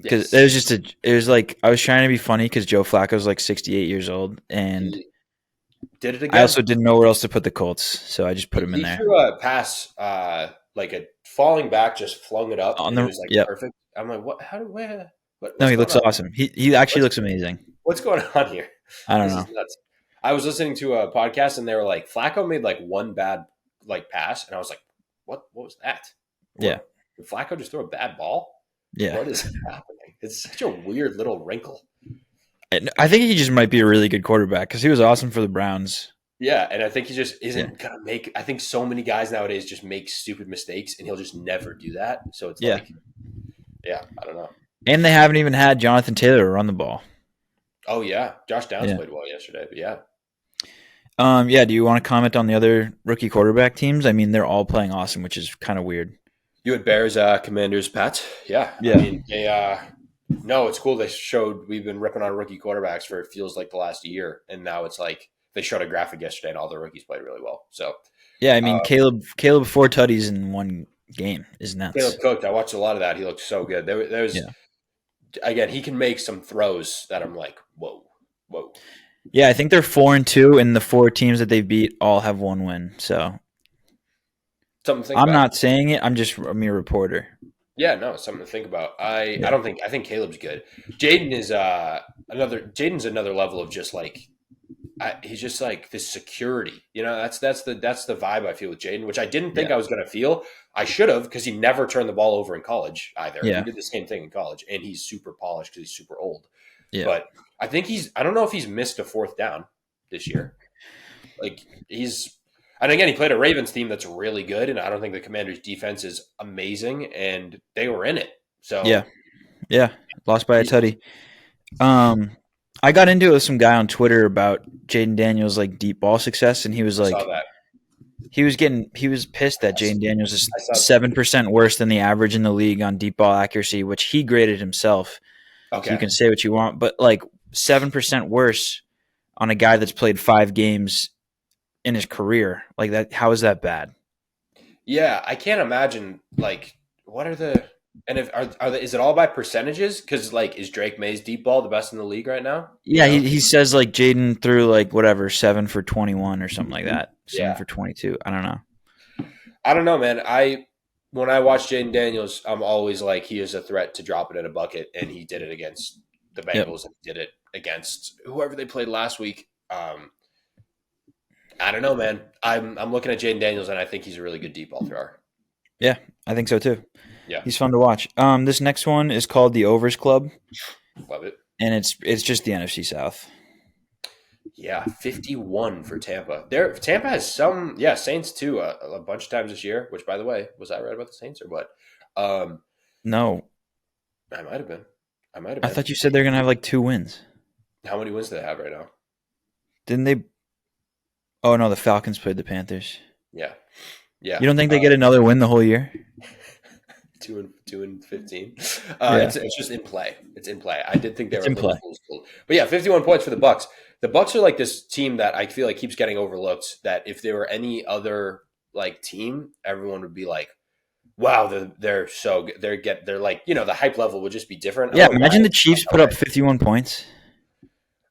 S1: because
S2: Yes.
S1: it was like I was trying to be funny because Joe Flacco's like 68 years old, and
S2: He did it
S1: I
S2: again.
S1: also didn't know where else to put the Colts, so I just put him in
S2: He
S1: there
S2: threw a pass, like a falling back, just flung it up,
S1: on
S2: and it
S1: the.
S2: was like
S1: Yep.
S2: perfect. I'm like, what? How do where?
S1: No,
S2: What's
S1: he
S2: going
S1: looks
S2: on?
S1: awesome. He actually
S2: What's
S1: looks amazing.
S2: what's going on here?
S1: I don't
S2: This
S1: know.
S2: is nuts. I was listening to a podcast, and they were like, Flacco made like one bad like pass, and I was like, what? What was that?
S1: Yeah.
S2: What? Did Flacco just throw a bad ball?
S1: Yeah.
S2: What is happening? It's such a weird little wrinkle.
S1: And I think he just might be a really good quarterback because he was awesome for the Browns.
S2: Yeah, and I think he just
S1: Yeah.
S2: isn't gonna make. I think so many guys nowadays just make stupid mistakes, and he'll just never do that. So it's
S1: Yeah.
S2: like, yeah, I don't know.
S1: And they haven't even had Jonathan Taylor run the ball.
S2: Oh yeah, Josh Downs
S1: Yeah.
S2: played well yesterday, but yeah,
S1: Yeah. Do you want to comment on the other rookie quarterback teams? I mean, they're all playing awesome, which is kind of weird.
S2: you had Bears, Commanders, Pats. Yeah, I
S1: Yeah.
S2: mean they. No, it's cool. They showed we've been ripping on rookie quarterbacks for it feels like the last year, and now it's like they showed a graphic yesterday, and all the rookies played really well. So
S1: Yeah. I mean,
S2: uh,
S1: Caleb 4 tutties in one game is
S2: Caleb
S1: nuts.
S2: Cook, I watched a lot of that. He looked so good. There was
S1: Yeah.
S2: again, he can make some throws that I'm like, whoa, whoa.
S1: Yeah. I think they're 4-2, and the four teams that they beat all have one win. So
S2: Something to think
S1: I'm
S2: about.
S1: not saying it. I'm a mere reporter.
S2: Yeah, no, it's something to think about. I
S1: Yeah.
S2: don't think I think Caleb's good. Jaden's another level of just like he's just like this security. You know, that's the vibe I feel with Jaden, which I didn't think
S1: Yeah.
S2: I was going to feel. I should have because he never turned the ball over in college either. He
S1: Yeah.
S2: did the same thing in college, and he's super polished because he's super old.
S1: Yeah.
S2: But I think I don't know if he's missed a fourth down this year. Like and again, he played a Ravens team that's really good, and I don't think the Commanders' defense is amazing, and they were in it.
S1: Yeah.
S2: So
S1: Yeah. Lost by a
S2: he's,
S1: tutty. I got into it with some guy on Twitter about Jaden Daniels like deep ball success, and he was
S2: I saw
S1: like,
S2: that.
S1: he was pissed that Jaden Daniels is
S2: I saw.
S1: 7% worse than the average in the league on deep ball accuracy, which he graded himself. So you
S2: Okay.
S1: can say what you want, but like 7% worse on a guy that's played 5 games in his career, like that. How is that bad?
S2: Yeah, I can't imagine like what are the and if is it all by percentages? Because like is Drake May's deep ball the best in the league right now? You
S1: Yeah,
S2: know?
S1: he says like Jaden threw like whatever 7 for 21 or something like that, 7 for 22. I don't know.
S2: I don't know, man. When I watch Jaden Daniels, I'm always like he is a threat to drop it in a bucket, and he did it against the
S1: Yep.
S2: Bengals and did it against whoever they played last week. I don't know, man. I'm looking at Jaden Daniels, and I think he's a really good deep ball thrower.
S1: Yeah, I think so too.
S2: Yeah,
S1: He's fun to watch. This next one is called the Overs Club,
S2: love it.
S1: and it's just the NFC South.
S2: Yeah, 51 for Tampa. Tampa has Saints too a bunch of times this year. Which, by the way, was I right about the Saints or what?
S1: No,
S2: I might have been. I might have
S1: I
S2: been.
S1: thought you said they're gonna have like 2 wins.
S2: How many wins do they have right now?
S1: Didn't they? Oh no, the Falcons played the Panthers.
S2: Yeah, yeah.
S1: You don't think they get another win the whole year?
S2: 2-15.
S1: Yeah.
S2: It's just in play. It's in play. I did think they
S1: It's
S2: were
S1: in
S2: a little
S1: play.
S2: fool's. But yeah, 51 points for the Bucks. The Bucks are like this team that I feel like keeps getting overlooked. That if there were any other like team, everyone would be like, "Wow, they're so good." They're like the hype level would just be different. I
S1: Yeah,
S2: don't know
S1: imagine
S2: why.
S1: the Chiefs put up 51 points.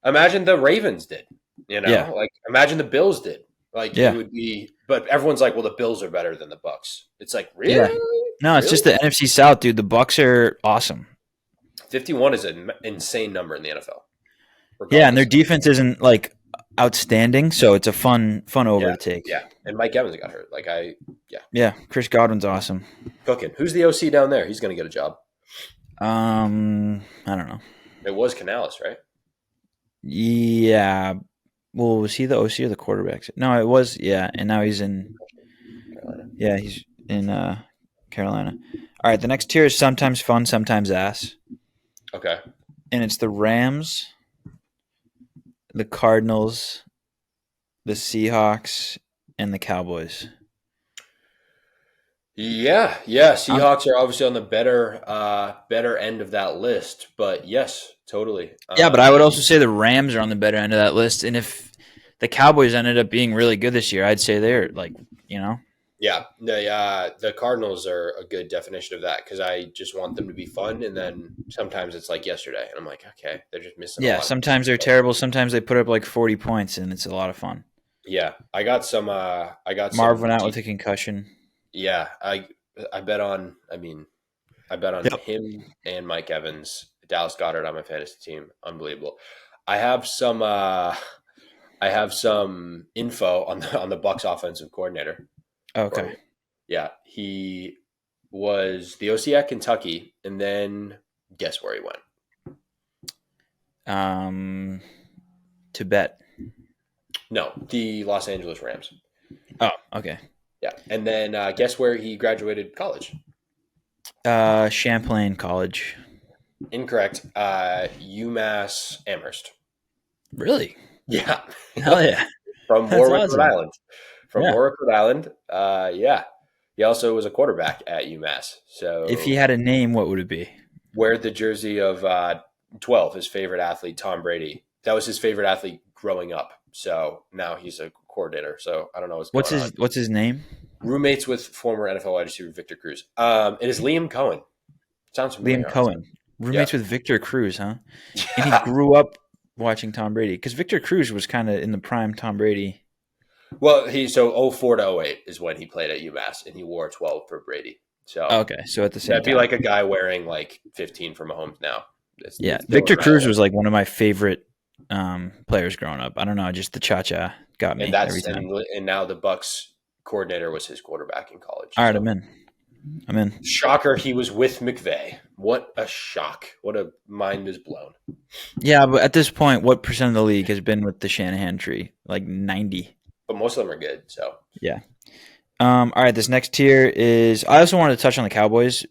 S2: Imagine the Ravens did.
S1: Yeah.
S2: Like imagine the Bills did. Like it
S1: Yeah.
S2: would be. But everyone's like, "Well, the Bills are better than the Bucks." It's like really.
S1: Yeah. No, it's
S2: Really?
S1: just the NFC South, dude. The Bucks are awesome.
S2: 51 is an insane number in the NFL.
S1: Yeah, and their
S2: regardless.
S1: defense isn't like outstanding, so it's a fun over
S2: Yeah,
S1: to take.
S2: yeah. And Mike Evans got hurt.
S1: Yeah, Chris Godwin's awesome.
S2: Cooking. Who's the OC down there? He's going to get a job.
S1: I don't know.
S2: It was Canales, right?
S1: Yeah. Well, was he the OC or the quarterbacks? No, it was. Yeah, and now he's in.
S2: Carolina.
S1: Yeah, he's in Carolina. All right, the next tier is sometimes fun, sometimes ass,
S2: Okay.
S1: and it's the Rams, the Cardinals, the Seahawks, and the Cowboys.
S2: Yeah. Seahawks are obviously on the better end of that list, but yes, totally.
S1: Yeah, but I would also say the Rams are on the better end of that list, and if the Cowboys ended up being really good this year, I'd say they're like,
S2: Yeah, the Cardinals are a good definition of that because I just want them to be fun, and then sometimes it's like yesterday, and I'm like, okay, they're just missing a
S1: Yeah,
S2: lot of
S1: sometimes
S2: pieces.
S1: they're terrible. Sometimes they put up like 40 points, and it's a lot of fun.
S2: Yeah, I got some. I got
S1: Marv
S2: some.
S1: went out with a concussion.
S2: Yeah, I bet on. I mean, I bet on
S1: Yep.
S2: him and Mike Evans, Dallas Goddard on my fantasy team. Unbelievable. I have some. I have some info on the Bucks offensive coordinator for
S1: Okay.
S2: you. Yeah, he was the OC at Kentucky, and then guess where he went?
S1: Um, Tibet.
S2: No, the Los Angeles Rams.
S1: Oh, okay.
S2: Yeah, and then guess where he graduated college?
S1: Champlain College.
S2: Incorrect. UMass Amherst.
S1: Really?
S2: Yeah,
S1: Hell yeah.
S2: from
S1: That's
S2: Warwick, Rhode
S1: awesome.
S2: Island. From
S1: Yeah.
S2: Warwick, Rhode Island. Yeah, he also was a quarterback at UMass.
S1: If he
S2: So
S1: had a name, what would it be?
S2: wear the jersey of 12, his favorite athlete, Tom Brady. That was his favorite athlete growing up. So now he's a coordinator. So I don't know what's
S1: What's
S2: going on.
S1: his name?
S2: Roommates with former NFL wide receiver Victor Cruz. It is Liam Cohen. Sounds
S1: Liam
S2: familiar, honestly.
S1: Cohen.
S2: Yeah.
S1: Roommates with Victor Cruz, huh? And he
S2: Yeah.
S1: grew up watching Tom Brady because Victor Cruz was kind of in the prime Tom Brady.
S2: Well, so 04 to 08 is when he played at UMass, and he wore 12 for Brady. So
S1: Okay, so at the same
S2: that'd be
S1: time.
S2: like a guy wearing like 15 for Mahomes now.
S1: Yeah,
S2: It's still
S1: Victor Cruz
S2: incredible.
S1: was like one of my favorite players growing up. I don't know, just the cha-cha got
S2: And
S1: me every
S2: that's
S1: time.
S2: and now the Bucks coordinator was his quarterback in college.
S1: All right,
S2: So
S1: I'm in. I'm in.
S2: shocker, he was with McVay. What a shock! What a mind is blown.
S1: Yeah, but at this point, what percent of the league has been with the Shanahan tree? Like 90.
S2: But most of them are good. So
S1: Yeah. All right, this next tier is. I also wanted to touch on the Cowboys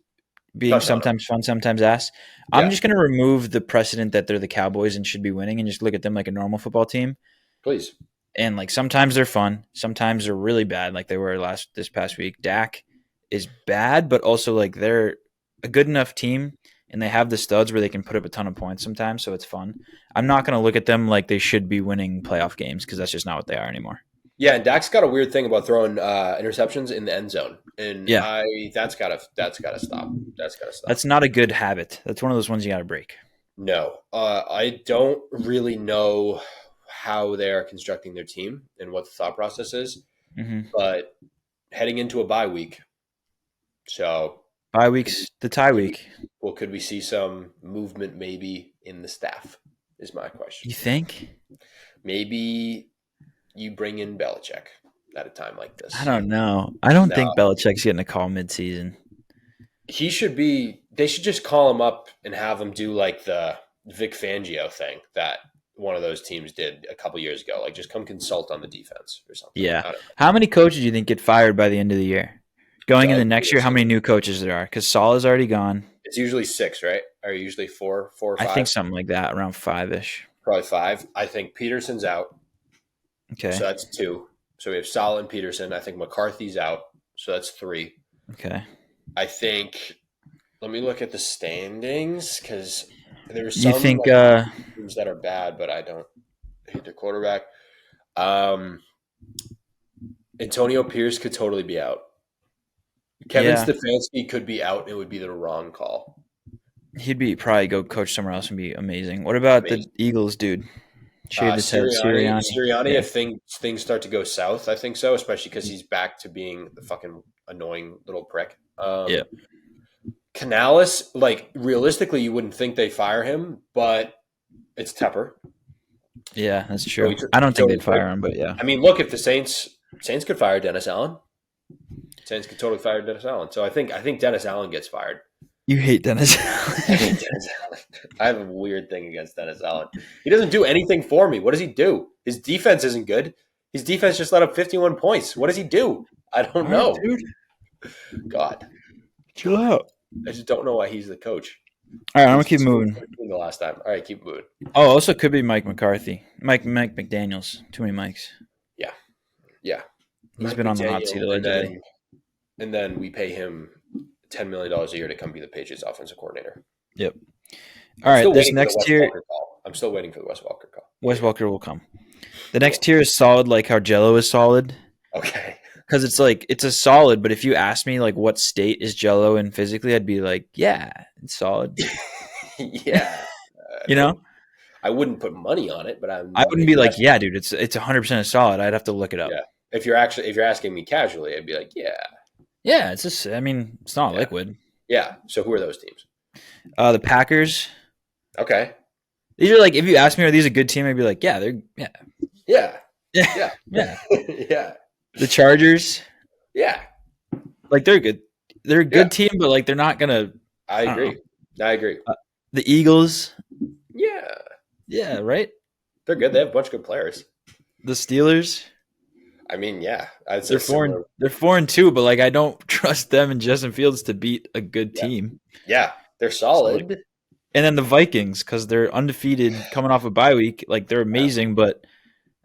S1: being
S2: touch on them.
S1: sometimes fun, sometimes ass. I'm
S2: Yeah,
S1: just going to remove the precedent that they're the Cowboys and should be winning and just look at them like a normal football team.
S2: please.
S1: And like sometimes they're fun, sometimes they're really bad, like they were this past week. Dak is bad, but also like they're a good enough team and they have the studs where they can put up a ton of points sometimes, so it's fun. I'm not going to look at them like they should be winning playoff games because that's just not what they are anymore.
S2: Yeah, and Dak's got a weird thing about throwing interceptions in the end zone, and
S1: Yeah,
S2: that's gotta stop. That's gotta stop.
S1: that's not a good habit. That's one of those ones you got to break.
S2: No, I don't really know how they are constructing their team and what the thought process is,
S1: Mm-hmm.
S2: but heading into a bye week, so
S1: Bye weeks, the tie
S2: could we,
S1: week.
S2: well, could we see some movement maybe in the staff? Is my question.
S1: You think?
S2: Maybe you bring in Belichick at a time like
S1: I
S2: this.
S1: don't know. I don't
S2: Now
S1: think Belichick's getting a call midseason.
S2: he should be. They should just call him up and have him do like the Vic Fangio thing that one of those teams did a couple years ago. Like just come consult on the defense or something.
S1: Yeah.
S2: I don't
S1: How many coaches do you think get fired by the end of the year? Going in the
S2: Doug
S1: next year, how
S2: Peterson.
S1: many new coaches there are? Because Saul is already gone.
S2: It's usually six, right? Or usually four or
S1: I
S2: five.
S1: think something like that, around 5-ish.
S2: Probably five. I think Peterson's out,
S1: Okay.
S2: so that's two. So we have Sala and Peterson. I think McCarthy's out, so that's three.
S1: Okay.
S2: I think. Let me look at the standings because there's
S1: You
S2: some
S1: think
S2: like, teams that are bad, but I don't hate their quarterback. Antonio Pierce could totally be out. Kevin
S1: yeah,
S2: Stefanski could be out. It would be the wrong call.
S1: he'd be probably go coach somewhere else and be amazing. What about the
S2: Amazing.
S1: Eagles dude? Shaved his head,
S2: Sirianni,
S1: Sirianni.
S2: Sirianni.
S1: Yeah.
S2: If things start to go south, I think so, especially because he's back to being the fucking annoying little prick.
S1: Yeah.
S2: Canales, like realistically, you wouldn't think they fire him, but it's Tepper.
S1: Yeah, that's
S2: So
S1: true.
S2: he's-
S1: I don't
S2: so
S1: think they'd
S2: he's-
S1: fire him, but yeah.
S2: I mean, look, if the Saints could fire Dennis Allen, Saints could totally fire Dennis Allen. So I think Dennis Allen gets fired.
S1: You hate Dennis.
S2: I hate Dennis Allen. I have a weird thing against Dennis Allen. He doesn't do anything for me. What does he do? His defense isn't good. His defense just let up 51 points. What does he do? I don't know.
S1: dude.
S2: God,
S1: Chill out.
S2: I just don't know why he's the coach.
S1: All right, I'm gonna keep moving.
S2: The last time. All right, keep moving.
S1: Oh, also could be Mike McCarthy, Mike McDaniel's. Too many mics.
S2: Yeah,
S1: He's
S2: Mike
S1: been on the hot
S2: McDaniel,
S1: seat allegedly.
S2: and then we pay him $10 million a year to come be the Patriots offensive coordinator.
S1: Yep. All right,
S2: Still
S1: this
S2: waiting for the
S1: next
S2: Wes
S1: tier,
S2: Welker call. I'm still waiting for the Wes Walker call.
S1: Wes Welker will come. The next tier is solid, like how Jello is solid.
S2: Okay.
S1: because it's like it's a solid. But if you ask me like what state is Jello in physically, I'd be like, yeah, it's solid.
S2: Yeah. I
S1: You know,
S2: mean, I wouldn't put money on it, but
S1: I
S2: I'm
S1: wouldn't
S2: if
S1: be
S2: you're
S1: like,
S2: asking,
S1: yeah, dude, it's 100% a solid. I'd have to look it up.
S2: yeah. If you're asking me casually, I'd be like, yeah,
S1: Yeah, it's just. I mean, it's not
S2: yeah,
S1: liquid.
S2: yeah. So who are those teams?
S1: The Packers.
S2: Okay.
S1: These are like if you ask me, are these a good team? I'd be like, yeah, they're yeah,
S2: Yeah.
S1: yeah,
S2: Yeah.
S1: yeah.
S2: Yeah.
S1: The Chargers,
S2: Yeah.
S1: like they're good. They're a
S2: Yeah.
S1: good team, but like they're not gonna.
S2: I
S1: I don't know.
S2: agree. I agree.
S1: The Eagles,
S2: Yeah.
S1: yeah, right.
S2: They're good. They have a bunch of good players.
S1: The Steelers,
S2: I mean, yeah. I'd say
S1: they're four and
S2: similar.
S1: they're 4-2, but like I don't trust them and Justin Fields to beat a good
S2: Yeah.
S1: team.
S2: Yeah. They're
S1: So like,
S2: solid.
S1: and then the Vikings because they're undefeated coming off a bye week. Like they're
S2: Yeah.
S1: amazing, but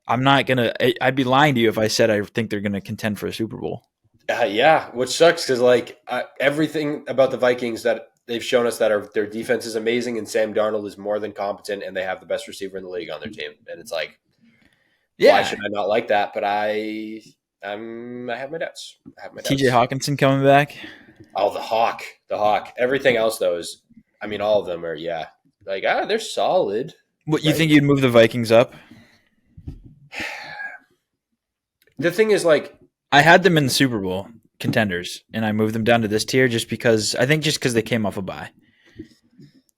S1: I'm not gonna. I'd be lying to you if I said I think they're gonna contend for a Super Bowl.
S2: Yeah, which sucks because like everything about the Vikings that they've shown us that their defense is amazing and Sam Darnold is more than competent and they have the best receiver in the league on their team, and it's like, why
S1: Yeah,
S2: should I not like that? But I have my doubts. I have my
S1: T.J.
S2: doubts.
S1: Hawkinson coming back.
S2: Oh, the hawk. Everything else though is, I mean, all of them are like they're solid.
S1: What you
S2: Right?
S1: think you'd move the Vikings up?
S2: The thing is, like,
S1: I had them in the Super Bowl contenders, and I moved them down to this tier just because they came off a bye.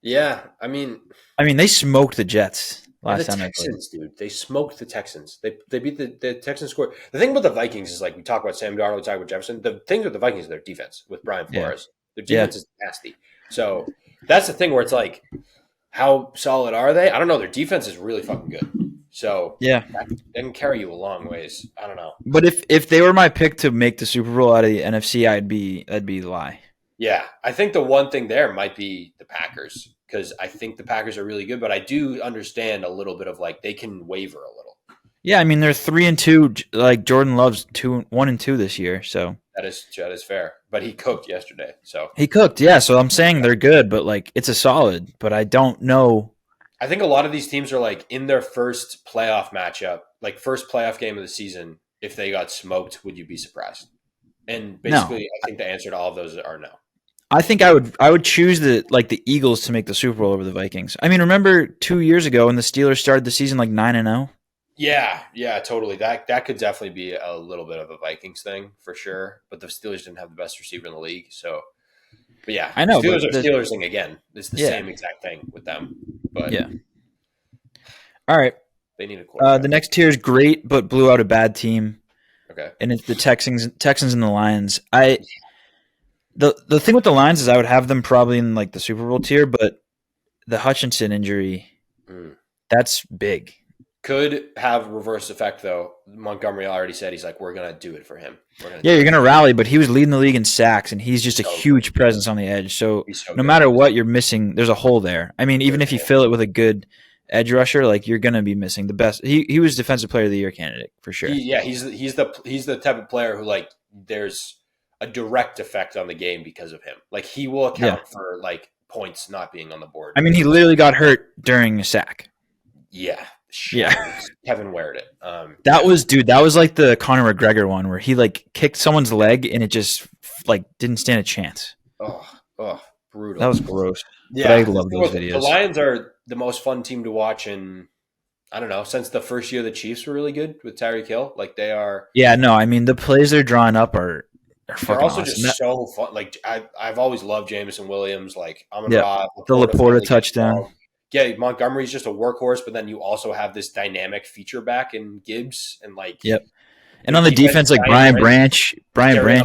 S2: yeah, I
S1: mean, they smoked the Jets
S2: the
S1: last time I played.
S2: Texans, dude, they smoked the Texans. They beat the Texans score. The thing about the Vikings is like we talk about Sam Darnold, we talk about Jefferson. The thing with the Vikings is their defense with Brian
S1: Yeah.
S2: Flores. Their
S1: Yeah.
S2: defense is nasty. So that's the thing where it's like, how solid are they? I don't know. Their defense is really fucking good. So
S1: Yeah,
S2: that can carry you a long ways. I don't know.
S1: but if they were my pick to make the Super Bowl out of the NFC, that'd be a lie.
S2: Yeah, I think the one thing there might be the Packers because I think the Packers are really good, but I do understand a little bit of like they can waver a little.
S1: Yeah, I mean they're 3-2. Like Jordan Love's 1-2 this year, so
S2: That is fair. But he cooked yesterday, so
S1: he cooked. Yeah, so I'm saying they're good, but like it's a solid. But I don't know.
S2: I think a lot of these teams are like in their first playoff matchup, like first playoff game of the season. If they got smoked, would you be surprised? And basically,
S1: No,
S2: I think the answer to all of those are no.
S1: I think I would choose the Eagles to make the Super Bowl over the Vikings. I mean, remember 2 years ago when the Steelers started the season like 9-0?
S2: Yeah, totally. That could definitely be a little bit of a Vikings thing for sure. But the Steelers didn't have the best receiver in the league, so. But yeah,
S1: I know,
S2: Steelers
S1: but
S2: are Steelers thing again. It's the
S1: Yeah.
S2: same exact thing with them, but
S1: Yeah. All right.
S2: they need a quarterback.
S1: The next tier is great, but blew out a bad team,
S2: Okay.
S1: and it's the Texans and the Lions. The thing with the Lions is I would have them probably in like the Super Bowl tier, but the Hutchinson injury, that's big.
S2: Could have reverse effect though. Montgomery already said he's like, we're gonna do it for him.
S1: Yeah, you're gonna rally, but he was leading the league in sacks, and he's just a
S2: So
S1: huge presence on the edge. So
S2: He's so
S1: no
S2: good.
S1: matter what, you're missing. There's a hole there. I mean, even
S2: There's
S1: if you
S2: a hole.
S1: fill it with a good edge rusher, like you're gonna be missing the best. He was Defensive Player of the Year candidate for sure.
S2: He's the type of player who like there's a direct effect on the game because of him. Like he will account for like points not being on the board.
S1: I mean, he literally got hurt during a sack.
S2: Yeah.
S1: Yeah.
S2: Kevin Wared it.
S1: That was like the Conor McGregor one where he like kicked someone's leg and it just like didn't stand a chance.
S2: Oh, brutal.
S1: That was gross.
S2: Yeah,
S1: But I love those
S2: The
S1: videos.
S2: Lions are the most fun team to watch in, I don't know, since the first year the Chiefs were really good with Tyreek Hill. Like they are.
S1: Yeah, no, I mean the plays they're drawing up are
S2: They're
S1: fucking
S2: also
S1: awesome.
S2: just so fun. Like I've always loved Jameson Williams. Like I'm
S1: Yeah, the Laporta touchdown.
S2: Yeah, Montgomery's just a workhorse, but then you also have this dynamic feature back in Gibbs and like.
S1: Yep. And on the defense, like Brian Branch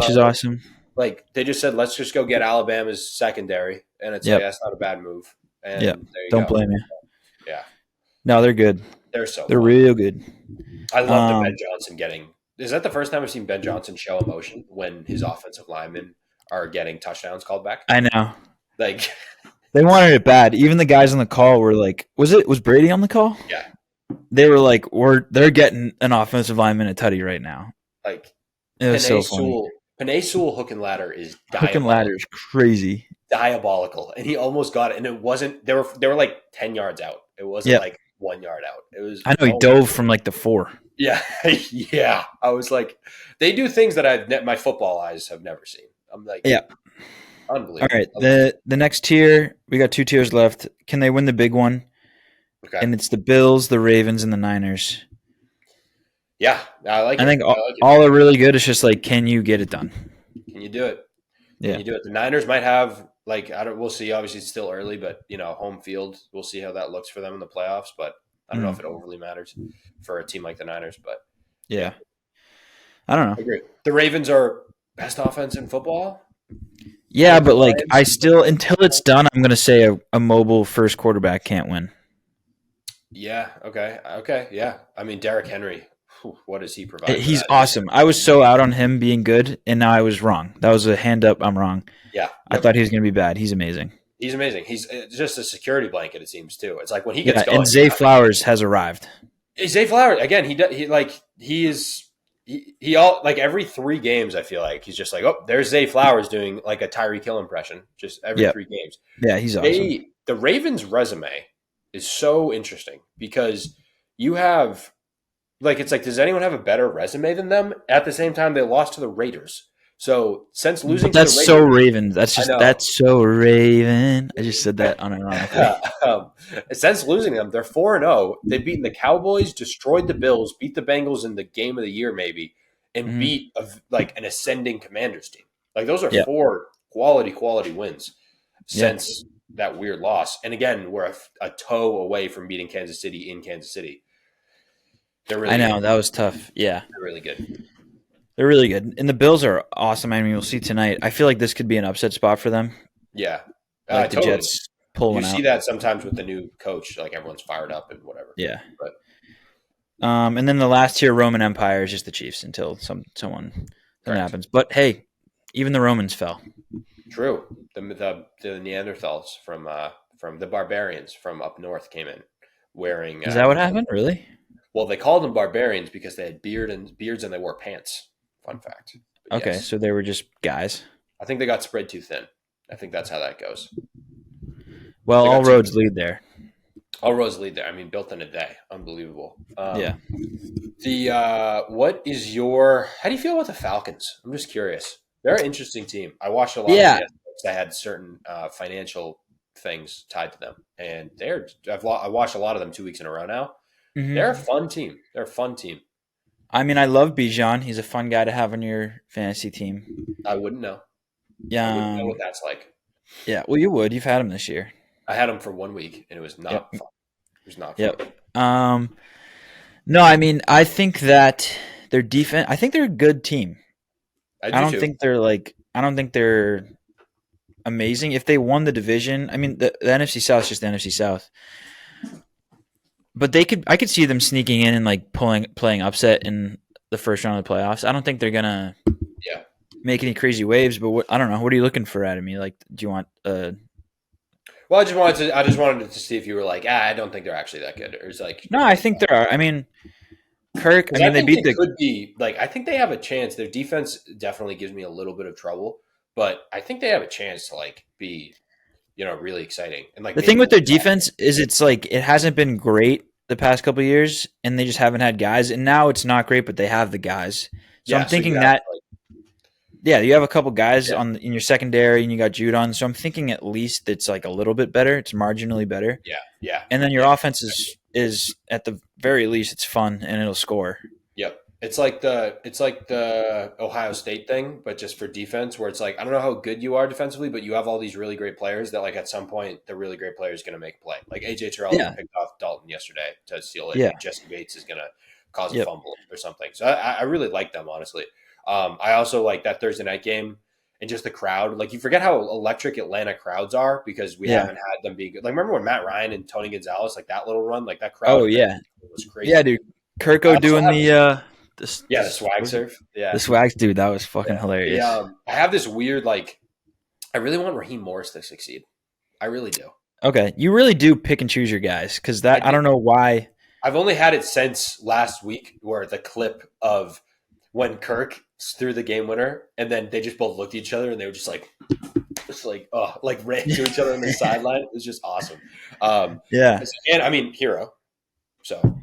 S1: is awesome.
S2: Like they just said, let's just go get Alabama's secondary, and it's like that's not a bad move. And
S1: yeah, don't blame you.
S2: Yeah,
S1: no, they're good.
S2: They're
S1: real good.
S2: I love the Ben Johnson getting. Is that the first time I've seen Ben Johnson show emotion when his offensive linemen are getting touchdowns called back?
S1: I know.
S2: Like
S1: they wanted it bad. Even the guys on the call were like, was Brady on the call?
S2: Yeah.
S1: They were like, they're getting an offensive lineman a tutty right now.
S2: Like
S1: it was so funny.
S2: Panay Sewell hook and ladder is
S1: hook and ladder is crazy.
S2: Diabolical. And he almost got it. And it wasn't they were like 10 yards out. It wasn't like 1 yard out. It was
S1: I know he dove from like the 4.
S2: Yeah, yeah. I was like, they do things that my football eyes have never seen. I'm like,
S1: Yeah. All
S2: unbelievable.
S1: right. The next tier, we got 2 tiers left. Can they win the big one?
S2: Okay.
S1: And it's the Bills, the Ravens, and the Niners.
S2: Yeah, I like
S1: I
S2: it.
S1: think
S2: I like it.
S1: all are really good. It's just like, can you get it done?
S2: Can you do it? Can
S1: Yeah.
S2: you do it? The Niners might have like I don't. We'll see. Obviously, it's still early, but home field. We'll see how that looks for them in the playoffs. But I don't know if it
S1: Mm.
S2: overly matters for a team like the Niners. But yeah,
S1: Yeah. I don't
S2: I
S1: know.
S2: agree. The Ravens are best offense in football. I
S1: Yeah,
S2: think the
S1: but like I
S2: Lions.
S1: still until it's done, I'm gonna say a mobile first quarterback can't win.
S2: Yeah. Okay. Okay. Yeah. I mean, Derrick Henry. What does he provide for
S1: He's
S2: that?
S1: awesome. I was so out on him being good, and now I was wrong. That was a hand up. I'm wrong.
S2: Yeah.
S1: I
S2: Yep.
S1: thought he was gonna be bad. He's amazing.
S2: He's amazing. He's just a security blanket. It seems too. It's like when he gets
S1: Yeah, and
S2: going.
S1: Zay Flowers has arrived.
S2: Zay Flowers again. He is he all like every 3 games. I feel like he's just like, oh, there's Zay Flowers doing like a Tyreek Hill impression just every
S1: Yeah,
S2: 3 games.
S1: yeah, he's awesome.
S2: The Ravens' resume is so interesting because you have like it's like does anyone have a better resume than them? At the same time, they lost to the Raiders. So since losing
S1: But
S2: to the
S1: that's so
S2: Raiders,
S1: Raven.
S2: I know.
S1: That's so Raven. I just said that unironically.
S2: um, since losing them, they're 4-0. They've beaten the Cowboys, destroyed the Bills, beat the Bengals in the game of the year, maybe, and
S1: Hmm.
S2: beat like an ascending Commanders team. Like those are
S1: Yeah,
S2: 4 quality wins
S1: yeah.
S2: since that weird loss. And again, we're a toe away from beating Kansas City in Kansas City. They're
S1: I
S2: really good.
S1: know that was tough. Yeah,
S2: They're really good.
S1: they're really good, and the Bills are awesome. I mean, we'll see tonight. I feel like this could be an upset spot for them.
S2: Yeah,
S1: Like the
S2: totally.
S1: Jets pull
S2: You
S1: one
S2: see
S1: out.
S2: that sometimes with the new coach, like everyone's fired up and whatever.
S1: Yeah.
S2: But
S1: And then the last tier, Roman Empire, is just the Chiefs until something
S2: correct.
S1: happens. But hey, even the Romans fell.
S2: True. The Neanderthals from the barbarians from up north came in wearing
S1: Is that what happened? Really?
S2: well they called them barbarians because they had beards and they wore pants. Fun fact. But
S1: Okay,
S2: yes.
S1: so they were just guys.
S2: I think they got spread too thin. I think that's how that goes.
S1: Well,
S2: They
S1: all
S2: got too
S1: roads lead there.
S2: all roads lead there. I mean, built in a day. Unbelievable.
S1: Yeah.
S2: What is your how do you feel about the Falcons? I'm just curious. They're an interesting team. I watched a lot of
S1: Yeah.
S2: them that had certain financial things tied to them, and I watched a lot of them 2 weeks in a row now. They're a
S1: Hmm.
S2: fun team. They're a fun team.
S1: I mean, I love Bijan. He's a fun guy to have on your fantasy team.
S2: I wouldn't know. I
S1: Yeah.
S2: wouldn't know what that's like.
S1: Yeah. Well, you would. You've had him this year.
S2: I had them for 1 week, and it was
S1: Yep.
S2: not fun. It was not fun.
S1: Yep. No, I mean, I think that their defense. I think they're a good team.
S2: I
S1: I
S2: do
S1: don't
S2: too.
S1: think they're like. I don't think they're amazing. If they won the division, I mean, the NFC South is just the NFC South. But they could. I could see them sneaking in and like playing upset in the first round of the playoffs. I don't think they're gonna
S2: Yeah.
S1: make any crazy waves. But I don't know. What are you looking for out of me? Like, do you want?
S2: Well, I just wanted to see if you were like, I don't think they're actually that good, or it's like,
S1: No, I think there are. I mean, Kirk. I
S2: 'cause
S1: mean,
S2: I
S1: they
S2: think
S1: beat
S2: they
S1: the.
S2: could be like, I think they have a chance. Their defense definitely gives me a little bit of trouble, but I think they have a chance to like be, really exciting and like
S1: The thing
S2: maybe.
S1: with their defense is it's like it hasn't been great the past couple of years, and they just haven't had guys. And now it's not great, but they have the guys. So
S2: Yeah,
S1: I'm
S2: so you
S1: thinking
S2: have
S1: that
S2: like,
S1: you have a couple guys
S2: yeah,
S1: in your secondary, and you got Judon. So I'm thinking at least it's like a little bit better. It's marginally better,
S2: yeah, yeah,
S1: and then your
S2: yeah.
S1: offense is at the very least it's fun and it'll score.
S2: Yep. It's like the Ohio State thing, but just for defense, where it's like I don't know how good you are defensively, but you have all these really great players that like at some point the really great player is going to make a play. Like AJ Terrell
S1: Yeah,
S2: picked off Dalton yesterday to steal it,
S1: yeah,
S2: and Jesse Bates is going to cause a
S1: yep,
S2: fumble or something. So I really like them honestly. I also like that Thursday night game and just the crowd. Like you forget how electric Atlanta crowds are because we
S1: yeah.
S2: haven't had them being good. Like remember when Matt Ryan and Tony Gonzalez like that little run, like that
S1: Oh
S2: crowd
S1: yeah,
S2: was
S1: yeah,
S2: crazy.
S1: dude.
S2: I
S1: Kirko
S2: also
S1: doing
S2: have
S1: the
S2: yeah, the swag
S1: was it
S2: surf. Yeah,
S1: the swags, dude. That was fucking
S2: yeah.
S1: hilarious.
S2: I have this weird like. I really want Raheem Morris to succeed. I really do.
S1: Okay, you really do pick and choose your guys because
S2: I
S1: that I
S2: do.
S1: don't know why.
S2: I've only had it since last week, where the clip of when Kirk threw the game winner, and then they just both looked at each other, and they were just like oh, like ran to each other on the sideline. It was just awesome. Um,
S1: Yeah,
S2: and I mean, hero. So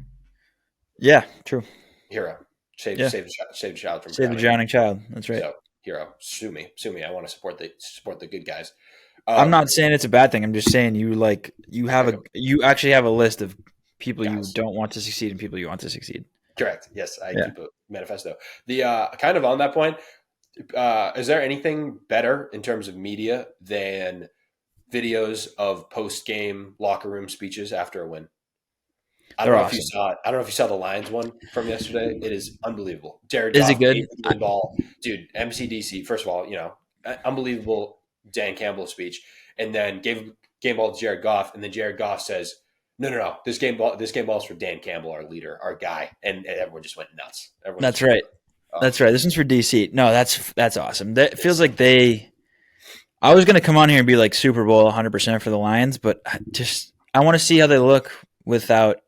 S1: yeah, true.
S2: Hero.
S1: Yeah.
S2: Save the child from
S1: Save the
S2: drowning.
S1: drowning child. That's right.
S2: So hero, sue me. I want to support the good guys.
S1: I'm not saying it's a bad thing. I'm just saying you actually have a list of people you
S2: Guys.
S1: don't want to succeed and people you want to succeed.
S2: Correct. Yes, I
S1: Yeah.
S2: keep a manifesto. The kind of on that point, is there anything better in terms of media than videos of post game locker room speeches after a win? I don't
S1: They're
S2: know if you
S1: awesome.
S2: saw it. I don't know if you saw the Lions one from yesterday. It is unbelievable. Jared
S1: Is it
S2: Goff gave
S1: good?
S2: the game ball, dude. MCDC. First of all, unbelievable Dan Campbell speech, and then gave game ball to Jared Goff, and then Jared Goff says, "No. This game ball is for Dan Campbell, our leader, our guy," and everyone just went nuts. Everyone
S1: That's
S2: just went
S1: right.
S2: nuts. Oh,
S1: That's right. This one's for DC. No, that's awesome. That feels
S2: it's
S1: like they. I was gonna come on here and be like Super Bowl 100% for the Lions, but I want to see how they look without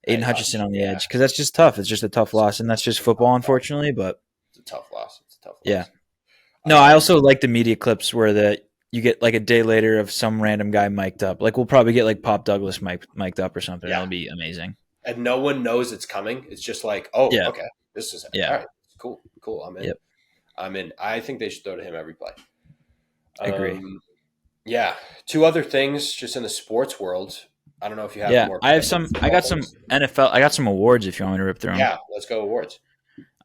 S1: Aiden Hutchinson on the
S2: yeah,
S1: edge because that's just tough. It's just a tough loss, and that's just football, unfortunately. But
S2: it's a tough loss.
S1: yeah, no, I also like the media clips where you get like a day later of some random guy mic'd up. Like we'll probably get like Pop Douglas mic'd up or something.
S2: yeah,
S1: That'll be amazing.
S2: and no one knows it's coming. It's just like, oh,
S1: Yeah,
S2: okay, this is
S1: yeah,
S2: all right. Cool. I'm in.
S1: yep.
S2: I'm in. I think they should throw to him every play.
S1: Agree.
S2: Yeah. Two other things just in the sports world. I don't know if you have
S1: Yeah,
S2: more.
S1: I have some. I got some
S2: things.
S1: NFL. I got some awards if you want me to rip through them.
S2: Yeah, let's go awards.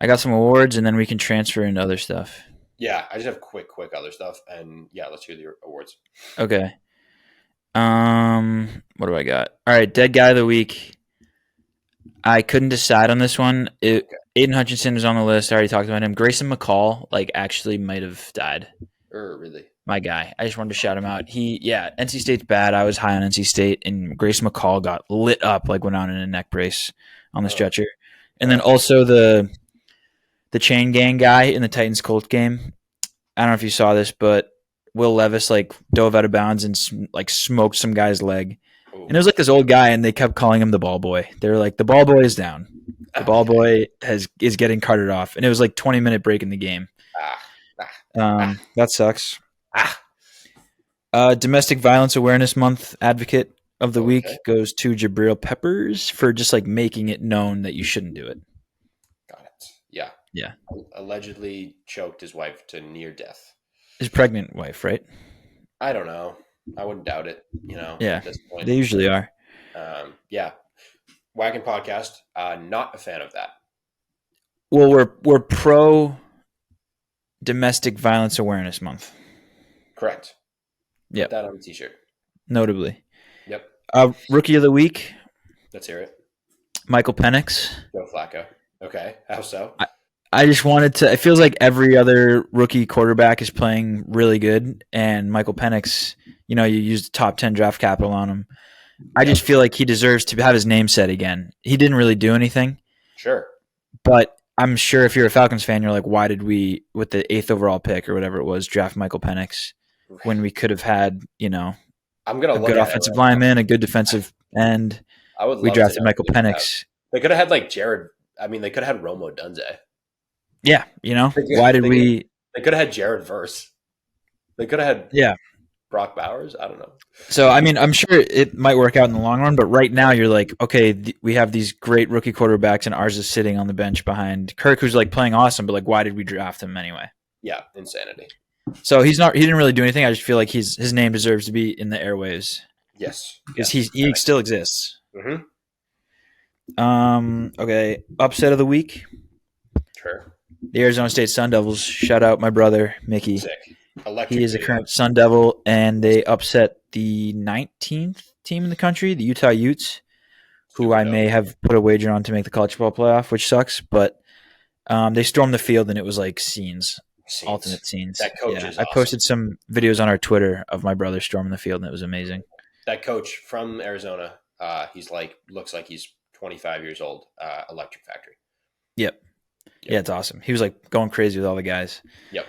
S1: I got some awards, and then we can transfer into other stuff.
S2: Yeah, I just have quick other stuff, and yeah, let's hear the awards.
S1: Okay. What do I got? All right, dead guy of the week. I couldn't decide on this one. Aiden Hutchinson was on the list. I already talked about him. Grayson McCall, actually might have died.
S2: Really?
S1: My guy. I just wanted to shout him out. NC State's bad. I was high on NC State, and Grayson McCall got lit up, went out in a neck brace on the stretcher. And then also the chain gang guy in the Titans Colts game. I don't know if you saw this, but Will Levis dove out of bounds and smoked some guy's leg. Ooh. And it was this old guy, and they kept calling him the ball boy. They were like, the ball boy is down. The ball boy is getting carted off. And it was 20-minute break in the game. That sucks. Domestic Violence Awareness Month advocate of the week goes to Jabril Peppers for just making it known that you shouldn't do it.
S2: Got it. Yeah.
S1: Yeah.
S2: Allegedly choked his wife to near death.
S1: His pregnant wife, right?
S2: I don't know. I wouldn't doubt it.
S1: Yeah.
S2: At this point.
S1: They usually are.
S2: Yeah. Wagon podcast. Not a fan of that.
S1: Well, we're pro Domestic Violence Awareness Month.
S2: Correct.
S1: Yeah.
S2: Put that on a t-shirt.
S1: Notably.
S2: Yep.
S1: Rookie of the week.
S2: Let's hear it.
S1: Michael Penix.
S2: Joe Flacco. Okay. How so?
S1: I just wanted to. It feels like every other rookie quarterback is playing really good, and Michael Penix, you used the top 10 draft capital on him. I just feel like he deserves to have his name said again. He didn't really do anything.
S2: Sure.
S1: But I'm sure if you're a Falcons fan, you're like, why did we, with the 8th overall pick or whatever it was, draft Michael Penix when we could have had,
S2: I'm gonna
S1: a good offensive lineman, a good defensive end.
S2: I would.
S1: We drafted Michael Penix.
S2: They could have had Jared. I mean, they could have had Romo Dunze.
S1: Yeah, why did we?
S2: They could have had Jared Verse. They could have had Brock Bowers. I don't know.
S1: So, I mean, I'm sure it might work out in the long run, but right now you're like, okay, we have these great rookie quarterbacks, and ours is sitting on the bench behind Kirk, who's playing awesome, but why did we draft him anyway?
S2: Yeah, insanity.
S1: So he didn't really do anything. I just feel like his name deserves to be in the airwaves.
S2: Yes,
S1: because he still exists.
S2: Mm-hmm.
S1: Okay, upset of the week.
S2: Sure.
S1: The Arizona State Sun Devils. Shout out my brother Mickey.
S2: Sick. Electric
S1: he is a current Sun Devil, and they upset the 19th team in the country, the Utah Utes, who I may have put a wager on to make the college football playoff, which sucks. But they stormed the field, and it was scenes. Alternate scenes.
S2: That coach is awesome.
S1: I posted some videos on our Twitter of my brother storming the field, and it was amazing.
S2: That coach from Arizona, he's looks like he's 25 years old. Electric Factory.
S1: Yep. Yeah, it's awesome. He was going crazy with all the guys.
S2: Yep.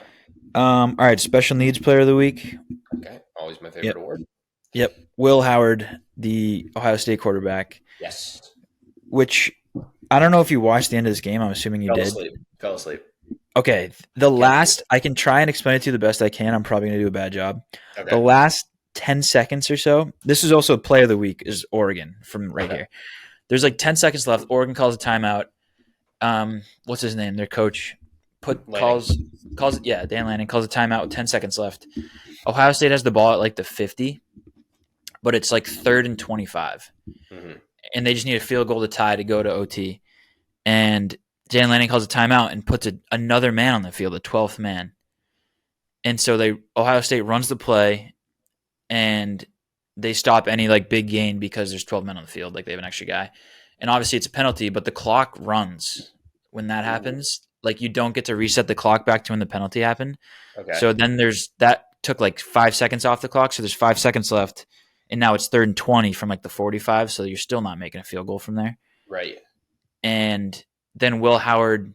S1: All right, special needs player of the week.
S2: Okay, always my favorite award.
S1: Yep. Will Howard, the Ohio State quarterback.
S2: Yes.
S1: Which I don't know if you watched the end of this game. I'm assuming you did.
S2: Fell asleep.
S1: Okay. I can try and explain it to you the best I can. I'm probably going to do a bad job.
S2: Okay.
S1: The last 10 seconds or so, this is also play of the week, is Oregon from right here. There's 10 seconds left. Oregon calls a timeout. what's his name? Their coach
S2: Lanning.
S1: Dan Lanning calls a timeout with 10 seconds left. Ohio State has the ball at like the 50, but it's like 3rd and 25.
S2: Mm-hmm.
S1: And they just need a field goal to tie to go to OT. And Dan Lanning calls a timeout and puts another man on the field, the 12th man. And so Ohio State runs the play, and they stop any like big gain because there's 12 men on the field, like they have an extra guy. And obviously it's a penalty, but the clock runs when that happens. Like you don't get to reset the clock back to when the penalty happened.
S2: Okay.
S1: So then that took like 5 seconds off the clock. So there's 5 seconds left, and now it's 3rd and 20 from like the 45. So you're still not making a field goal from there.
S2: Right.
S1: And then Will Howard,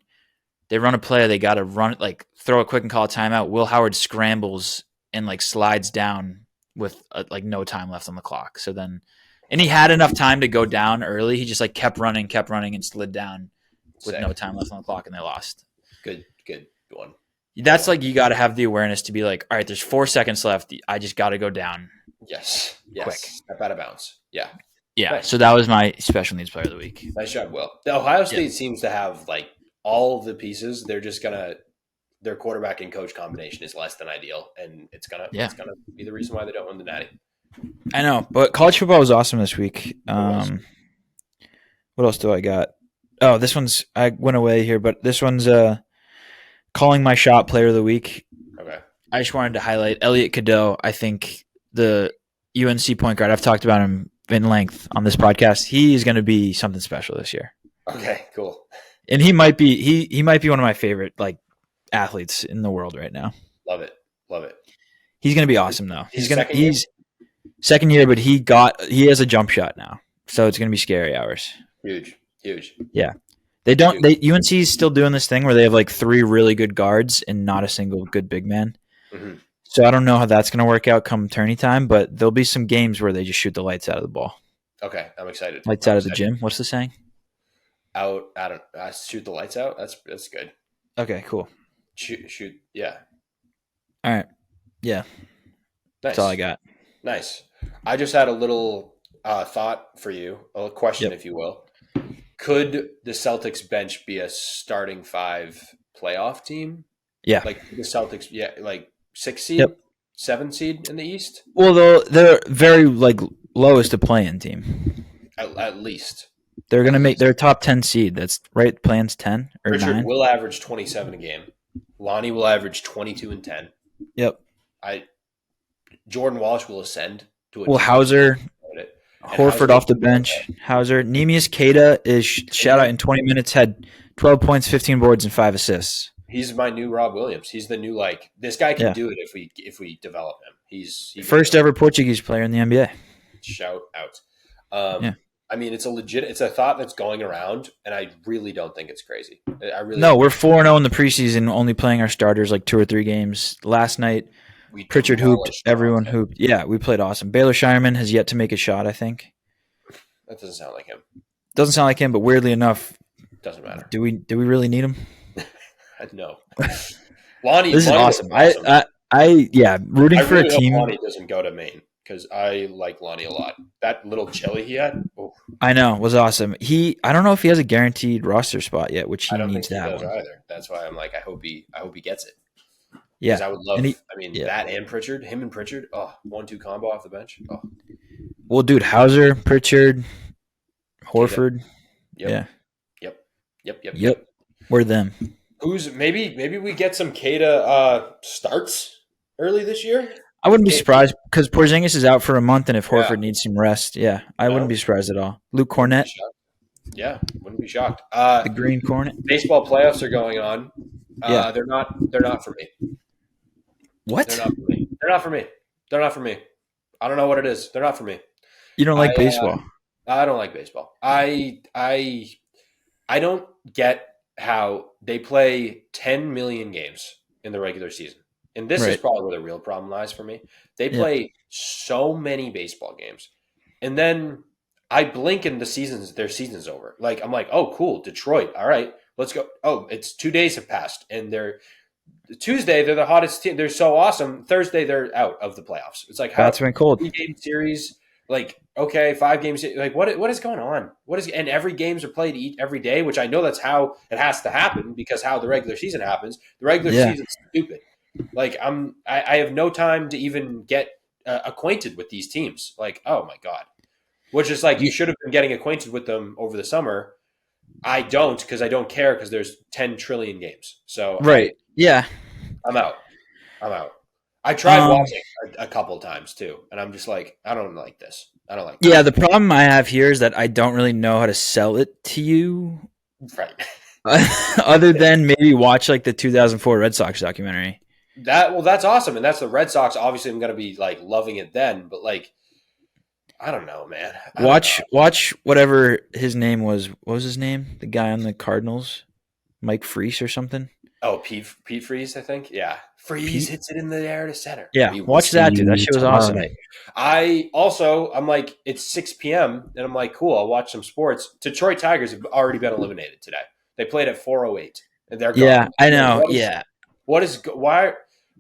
S1: they run a play. They got to run, like throw a quick and call a timeout. Will Howard scrambles and like slides down with like no time left on the clock. So then, and he had enough time to go down early. He just like kept running and slid down with no time left on the clock, and they lost.
S2: Good one.
S1: That's like, you got to have the awareness to be like, all right, there's 4 seconds left. I just got to go down.
S2: Yes.
S1: Quick.
S2: Step out of bounds. Yeah.
S1: Yeah.
S2: Nice.
S1: So that was my special needs player of the week.
S2: Nice job, Will. The Ohio State seems to have like all the pieces. They're just their quarterback and coach combination is less than ideal, and it's gonna be the reason why they don't win the Natty.
S1: I know, but college football was awesome this week. What else do I got? Oh, I went away here, but this one's calling my shot player of the week.
S2: Okay.
S1: I just wanted to highlight Elliot Cadeau. I think the UNC point guard, I've talked about him in length on this podcast. He is going to be something special this year.
S2: Okay, cool.
S1: And he might be one of my favorite like athletes in the world right now.
S2: Love it.
S1: He's going to be awesome though. He's
S2: second
S1: year, but he has a jump shot now. So it's going to be scary hours.
S2: Huge.
S1: Yeah. UNC is still doing this thing where they have like 3 really good guards and not a single good big man.
S2: Mm-hmm.
S1: So I don't know how that's going to work out come tourney time, but there'll be some games where they just shoot the lights out of the ball.
S2: Okay, I'm excited.
S1: Lights out of the gym. What's the saying?
S2: Shoot the lights out. That's good.
S1: Okay, cool.
S2: Shoot. Yeah.
S1: All right. Yeah.
S2: Nice.
S1: That's all I got.
S2: Nice. I just had a little thought for you, a question, if you will. Could the Celtics bench be a starting 5 playoff team?
S1: Yeah.
S2: Like the Celtics, like 6 seed, 7 seed in the East?
S1: Well, they're very like lowest to play-in team.
S2: At least.
S1: They're going to make their top 10 seed. That's right. Plans 10 or
S2: Richard
S1: 9.
S2: will average 27 a game. Lonnie will average 22 and 10.
S1: Yep.
S2: Jordan Walsh will ascend to a
S1: Hauser, Horford off the bench. Hauser. Neemias Queta is shout out in 20 minutes, had 12 points, 15 boards, and 5 assists.
S2: He's my new Rob Williams. He's the new this guy can do it if we develop him. He's
S1: first ever Portuguese player in the NBA.
S2: Shout out. I mean, it's a thought that's going around, and I really don't think it's crazy.
S1: We're 4-0 in the preseason, only playing our starters like 2 or 3 games. Last night, Pritchard hooped. Everyone hooped. Yeah, we played awesome. Baylor Shireman has yet to make a shot, I think.
S2: That doesn't sound like him.
S1: Doesn't sound like him, but weirdly enough,
S2: doesn't matter.
S1: Do we really need him?
S2: No. Lonnie,
S1: this is awesome. Rooting for a team.
S2: Lonnie doesn't go to Maine because I like Lonnie a lot. That little chili he had,
S1: I know, was awesome. I don't know if he has a guaranteed roster spot yet, which he needs to have
S2: one. Either. That's why I'm like, I hope he gets it.
S1: Yeah,
S2: I would love. That and Pritchard, him and Pritchard. 1-2 combo off the bench. Oh.
S1: Well, dude, Hauser, Pritchard, Horford.
S2: Yep.
S1: Yeah.
S2: Yep.
S1: We're them.
S2: Who's maybe we get some Queta starts early this year?
S1: I wouldn't be surprised because Porzingis is out for a month, and if Horford needs some rest, I wouldn't be surprised at all. Luke Cornett.
S2: Yeah, wouldn't be shocked.
S1: The Green Cornet.
S2: Baseball playoffs are going on. They're not for me.
S1: What?
S2: They're not for me. I don't know what it is. They're not for me.
S1: You don't like baseball?
S2: I don't like baseball. I don't get how they play 10 million games in the regular season. And this is probably where the real problem lies for me. They play so many baseball games. And then I blink and their season's over. Like, I'm like, oh, cool, Detroit. All right, let's go. Oh, it's 2 days have passed. And Tuesday, they're the hottest team. They're so awesome. Thursday, they're out of the playoffs. It's like,
S1: that's been cold.
S2: 3-game series. Like, okay, 5 games. Like, what is going on? And every games are played every day, which I know that's how it has to happen because how the regular season happens. The regular
S1: Yeah.
S2: season's stupid. Like, I have no time to even get acquainted with these teams. Like, oh my god, which is like you should have been getting acquainted with them over the summer. I don't because I don't care because there's 10 trillion games. So
S1: Right. Yeah.
S2: I'm out. I'm out. I tried
S1: Um.
S2: watching a couple times too, and I'm just like, I don't like this. I don't like
S1: Yeah.
S2: this.
S1: The problem I have here is that I don't really know how to sell it to you,
S2: Right.
S1: other than maybe watch like the 2004 Red Sox documentary.
S2: That's awesome, and that's the Red Sox. Obviously, I'm gonna be like loving it then, but like, I don't know, man. I don't know.
S1: Watch whatever his name was. What was his name? The guy on the Cardinals, Mike Freese or something.
S2: Oh, Pete Freeze, I think. Yeah, Freeze
S1: Pete.
S2: hits it in the air to center.
S1: Yeah,
S2: We will
S1: watch
S2: see
S1: that dude. That
S2: you
S1: shit was
S2: tomorrow
S1: awesome.
S2: night. I'm like, it's 6 p.m. and I'm like, cool. I'll watch some sports. Detroit Tigers have already been eliminated today. They played at 4:08 and they're
S1: Yeah,
S2: gone.
S1: I
S2: Like,
S1: know. Yeah,
S2: why?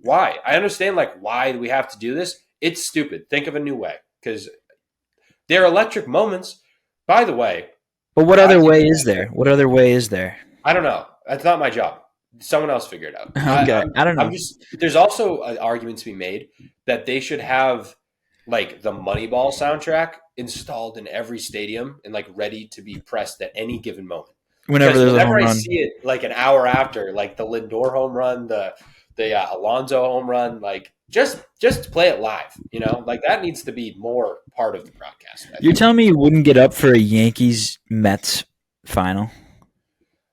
S2: Why? I understand like why we have to do this. It's stupid. Think of a new way because they're electric moments. By the way,
S1: but what
S2: I
S1: other
S2: think
S1: way is there? What other way is there?
S2: I don't know. That's not my job. Someone else figure it out.
S1: Okay, I don't
S2: I'm
S1: know.
S2: just. There's also an argument to be made that they should have like the Moneyball soundtrack installed in every stadium and like ready to be pressed at any given moment.
S1: Whenever
S2: Because
S1: there's a
S2: whenever
S1: home
S2: I
S1: run,
S2: see it, like an hour after, like the Lindor home run, the Alonso home run, like just play it live. You know, like that needs to be more part of the broadcast. I
S1: you're
S2: think.
S1: telling me you wouldn't get up for a Yankees Mets final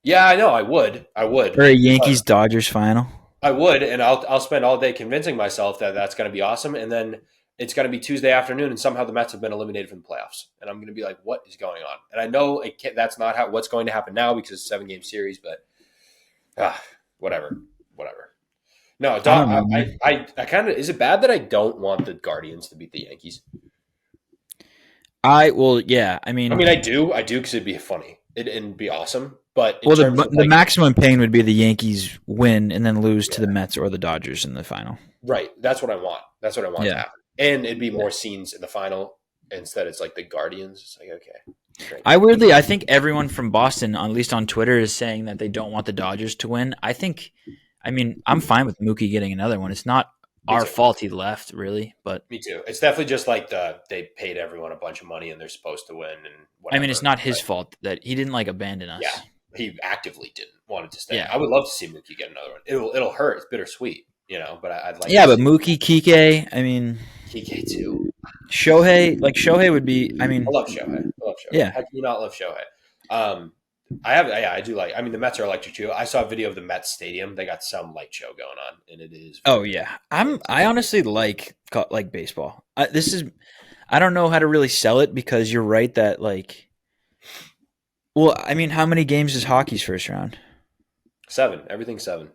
S2: Yeah, I know. I would. I would.
S1: or a
S2: But
S1: Yankees Dodgers final?
S2: I would, and I'll spend all day convincing myself that that's going to be awesome, and then it's going to be Tuesday afternoon, and somehow the Mets have been eliminated from the playoffs, and I'm going to be like, "What is going on?" And I know that's not what's going to happen now because it's a 7 game series, but whatever, whatever. No,
S1: I don't know, man.
S2: I kind of. Is it bad that I don't want the Guardians to beat the Yankees?
S1: Yeah.
S2: I mean, I do because it'd be funny, it'd be awesome. But in
S1: Well,
S2: terms of
S1: the
S2: like,
S1: maximum pain would be the Yankees win and then lose to the Mets or the Dodgers in the final.
S2: right, that's what I want. That's what I want to
S1: Yeah.
S2: happen, and it'd be
S1: Yeah.
S2: more scenes in the final instead. It's like the Guardians. It's like okay, great.
S1: I think everyone from Boston, at least on Twitter, is saying that they don't want the Dodgers to win. I'm fine with Mookie getting another one. It's not
S2: Me
S1: our
S2: too.
S1: fault he left, really. But
S2: Me too. It's definitely just like they paid everyone a bunch of money and they're supposed to win and whatever.
S1: it's not his
S2: But,
S1: fault that he didn't like abandon us.
S2: yeah, he actively didn't want to stay.
S1: Yeah.
S2: I would love to see Mookie get another one. It'll hurt. It's bittersweet, but I'd like.
S1: Yeah,
S2: to
S1: but
S2: see
S1: Mookie, Kike,
S2: Kike too.
S1: Shohei would be.
S2: I love Shohei.
S1: Yeah.
S2: How can you not love Shohei? I do like. I mean, the Mets are electric too. I saw a video of the Mets stadium. They got some light show going on, and it is.
S1: Oh yeah, I honestly like baseball. I don't know how to really sell it because you're right that like. Well, how many games is hockey's first round?
S2: 7. Everything's 7.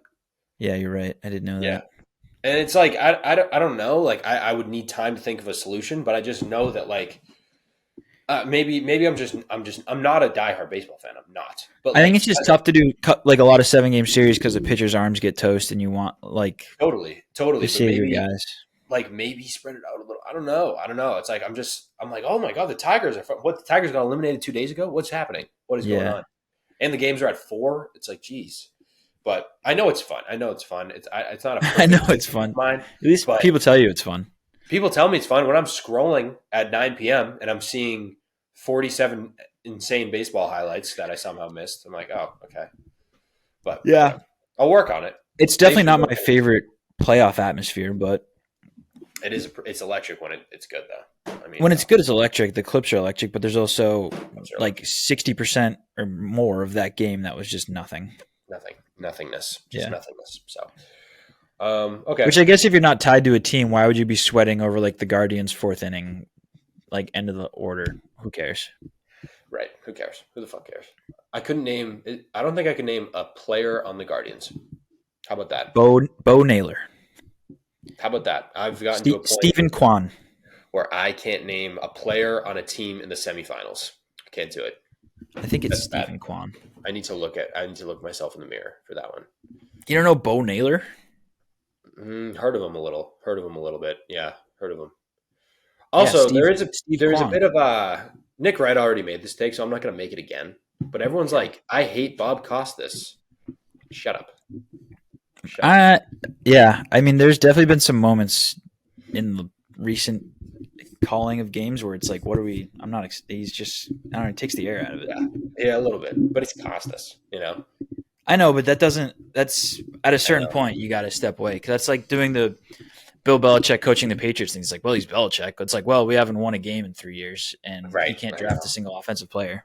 S1: Yeah, you're right. I didn't know
S2: Yeah.
S1: that.
S2: And it's like I don't know. Like I would need time to think of a solution, but I just know that like maybe I'm not a diehard baseball fan. I'm not. But
S1: I
S2: like,
S1: think it's just tough to do like a lot of 7 game series because the pitcher's arms get toast and you want like
S2: totally.
S1: to
S2: But
S1: save your guys.
S2: maybe spread it out a little. I don't know. It's like I'm like, oh my god, the Tigers are what? The Tigers got eliminated 2 days ago. What's happening? What is going
S1: Yeah.
S2: on? And the games are at 4. It's like, geez. But I know it's fun. It's not a
S1: I know
S2: perfect
S1: it's fun.
S2: mine.
S1: At least
S2: But
S1: people tell you it's fun.
S2: people tell me it's fun when I'm scrolling at 9 p.m. and I'm seeing 47 insane baseball highlights that I somehow missed. I'm like, oh, okay. But
S1: Yeah.
S2: I'll work on it.
S1: It's definitely not my favorite playoff atmosphere, but
S2: It's electric when it's good though. I mean,
S1: when it's good, it's electric. The clips are electric, but there's also
S2: sure.
S1: like 60% or more of that game that was just nothing.
S2: Nothingness,
S1: Yeah.
S2: nothingness. So, okay.
S1: Which I guess if you're not tied to a team, why would you be sweating over like the Guardians' 4th inning, like end of the order? Who cares?
S2: Right. Who cares? Who the fuck cares? I don't think I could name a player on the Guardians. How about that?
S1: Bo Naylor.
S2: How about that? I've gotten to a point
S1: Stephen Kwan.
S2: where I can't name a player on a team in the semifinals. I can't do it.
S1: I think it's
S2: That's
S1: Stephen Kwan.
S2: I need to look myself in the mirror for that one.
S1: You don't know Bo Naylor?
S2: Heard of him a little bit. Yeah, heard of him.
S1: Yeah,
S2: Also,
S1: Steve Steve
S2: there is a
S1: Kwan.
S2: bit of Nick Wright already made this take, so I'm not going to make it again. But everyone's
S1: Yeah.
S2: like, I hate Bob Costas. Shut up. Shut up.
S1: I yeah, I mean, there's definitely been some moments in the recent calling of games where it's like, what are we? I'm not. He's just. I don't know. It takes the air out of it.
S2: Yeah, yeah, a little bit, but it's Costas. You know,
S1: I know, but that doesn't. That's at a
S2: I
S1: certain
S2: know.
S1: point you got to step away because that's like doing the Bill Belichick coaching the Patriots thing. He's like, well, he's Belichick. It's like, well, we haven't won a game in 3 years, and he
S2: Right.
S1: can't
S2: I
S1: draft
S2: know.
S1: a single offensive player.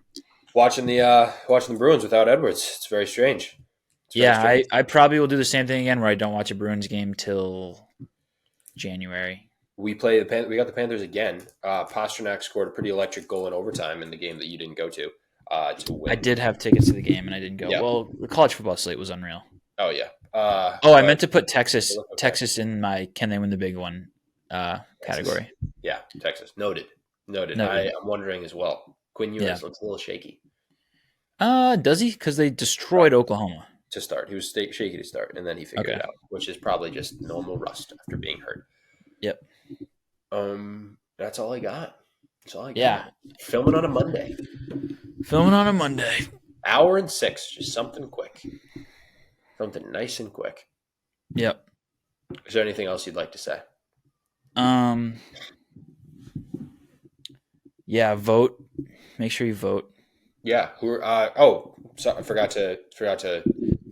S2: Watching the Bruins without Edwards, it's very strange. It's very
S1: Yeah,
S2: strange.
S1: I probably will do the same thing again where I don't watch a Bruins game till January.
S2: We we got the Panthers again. Pasternak scored a pretty electric goal in overtime in the game that you didn't go to
S1: I
S2: win.
S1: did have tickets to the game and I didn't go.
S2: Yeah.
S1: Well, the college football slate was unreal.
S2: Oh yeah.
S1: Oh, I
S2: But
S1: meant to put
S2: they
S1: Texas
S2: look okay.
S1: Texas in my can they win the big one
S2: Texas.
S1: category.
S2: Yeah, Texas. Noted. Noted.
S1: Noted.
S2: I'm wondering as well. Quinn
S1: Yeah.
S2: Ewers looks a little shaky
S1: Does he? Because they destroyed Oklahoma.
S2: to start. He was shaky to start, and then he figured
S1: Okay.
S2: it out, which is probably just normal rust after being hurt.
S1: Yep.
S2: That's all I got. That's all I got.
S1: Yeah.
S2: Filming on a Monday.
S1: Filming on a Monday.
S2: Hour and 6, just something quick. Something nice and quick.
S1: Yep.
S2: Is there anything else you'd like to say?
S1: Yeah, vote. Make sure you vote.
S2: Yeah. I forgot to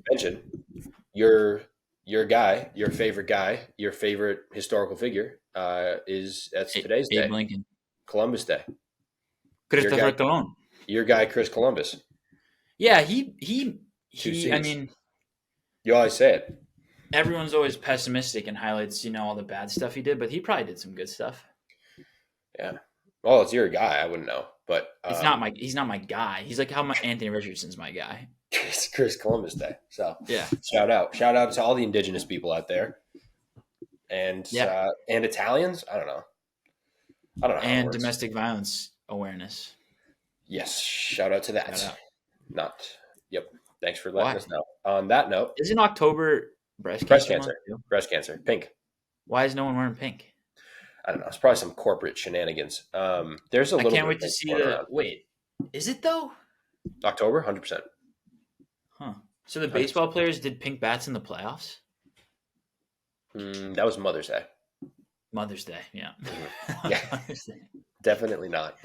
S2: mention your guy, your favorite historical figure that's today's day,
S1: Abe Lincoln.
S2: Columbus Day.
S1: Christopher Colon.
S2: Your guy, Chris Columbus.
S1: Yeah,
S2: Two
S1: he. I
S2: C's.
S1: mean,
S2: You always say it.
S1: everyone's always pessimistic and highlights, all the bad stuff he did, but he probably did some good stuff.
S2: Yeah. Well, it's your guy. I wouldn't know, but
S1: He's not my guy. He's like how Anthony Richardson's my guy.
S2: it's Chris Columbus Day. So
S1: Yeah.
S2: shout out to all the indigenous people out there, and Italians. I don't know. How it
S1: And
S2: works.
S1: domestic violence awareness.
S2: Yes, shout out to that.
S1: Shout out.
S2: Not. Yep. Thanks for letting
S1: Why?
S2: us know. On that note,
S1: Isn't October breast
S2: breast
S1: cancer
S2: cancer.
S1: month too?
S2: Breast cancer. Pink.
S1: Why is no one wearing pink?
S2: I don't know. It's probably some corporate shenanigans. There's a
S1: I
S2: little.
S1: can't
S2: bit
S1: wait
S2: of
S1: to
S2: pink
S1: see
S2: going
S1: the.
S2: around.
S1: Wait, is it though?
S2: October, 100%.
S1: Huh. So the baseball players did pink bats in the playoffs?
S2: That was Mother's Day.
S1: Mother's Day, yeah.
S2: Yeah.
S1: Mother's Day.
S2: Definitely not.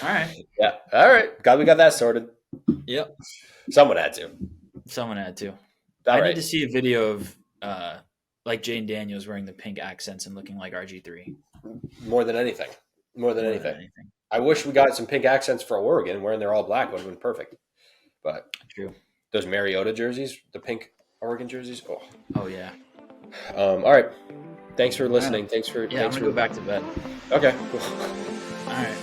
S1: All right.
S2: Yeah. All right. Glad we got that sorted.
S1: Yep.
S2: Someone had to.
S1: Someone had to.
S2: All
S1: I
S2: right.
S1: need to see a video of like Jane Daniels wearing the pink accents and looking like RG3.
S2: More than anything. More than
S1: More
S2: anything.
S1: than anything.
S2: I wish we got some pink accents for Oregon wearing their all black would have been perfect. But
S1: True.
S2: those Mariota jerseys, the pink Oregon jerseys.
S1: Oh yeah.
S2: All right. Thanks for listening. Thanks for.
S1: Yeah, I'm gonna go back to bed.
S2: Okay. Cool.
S1: All right.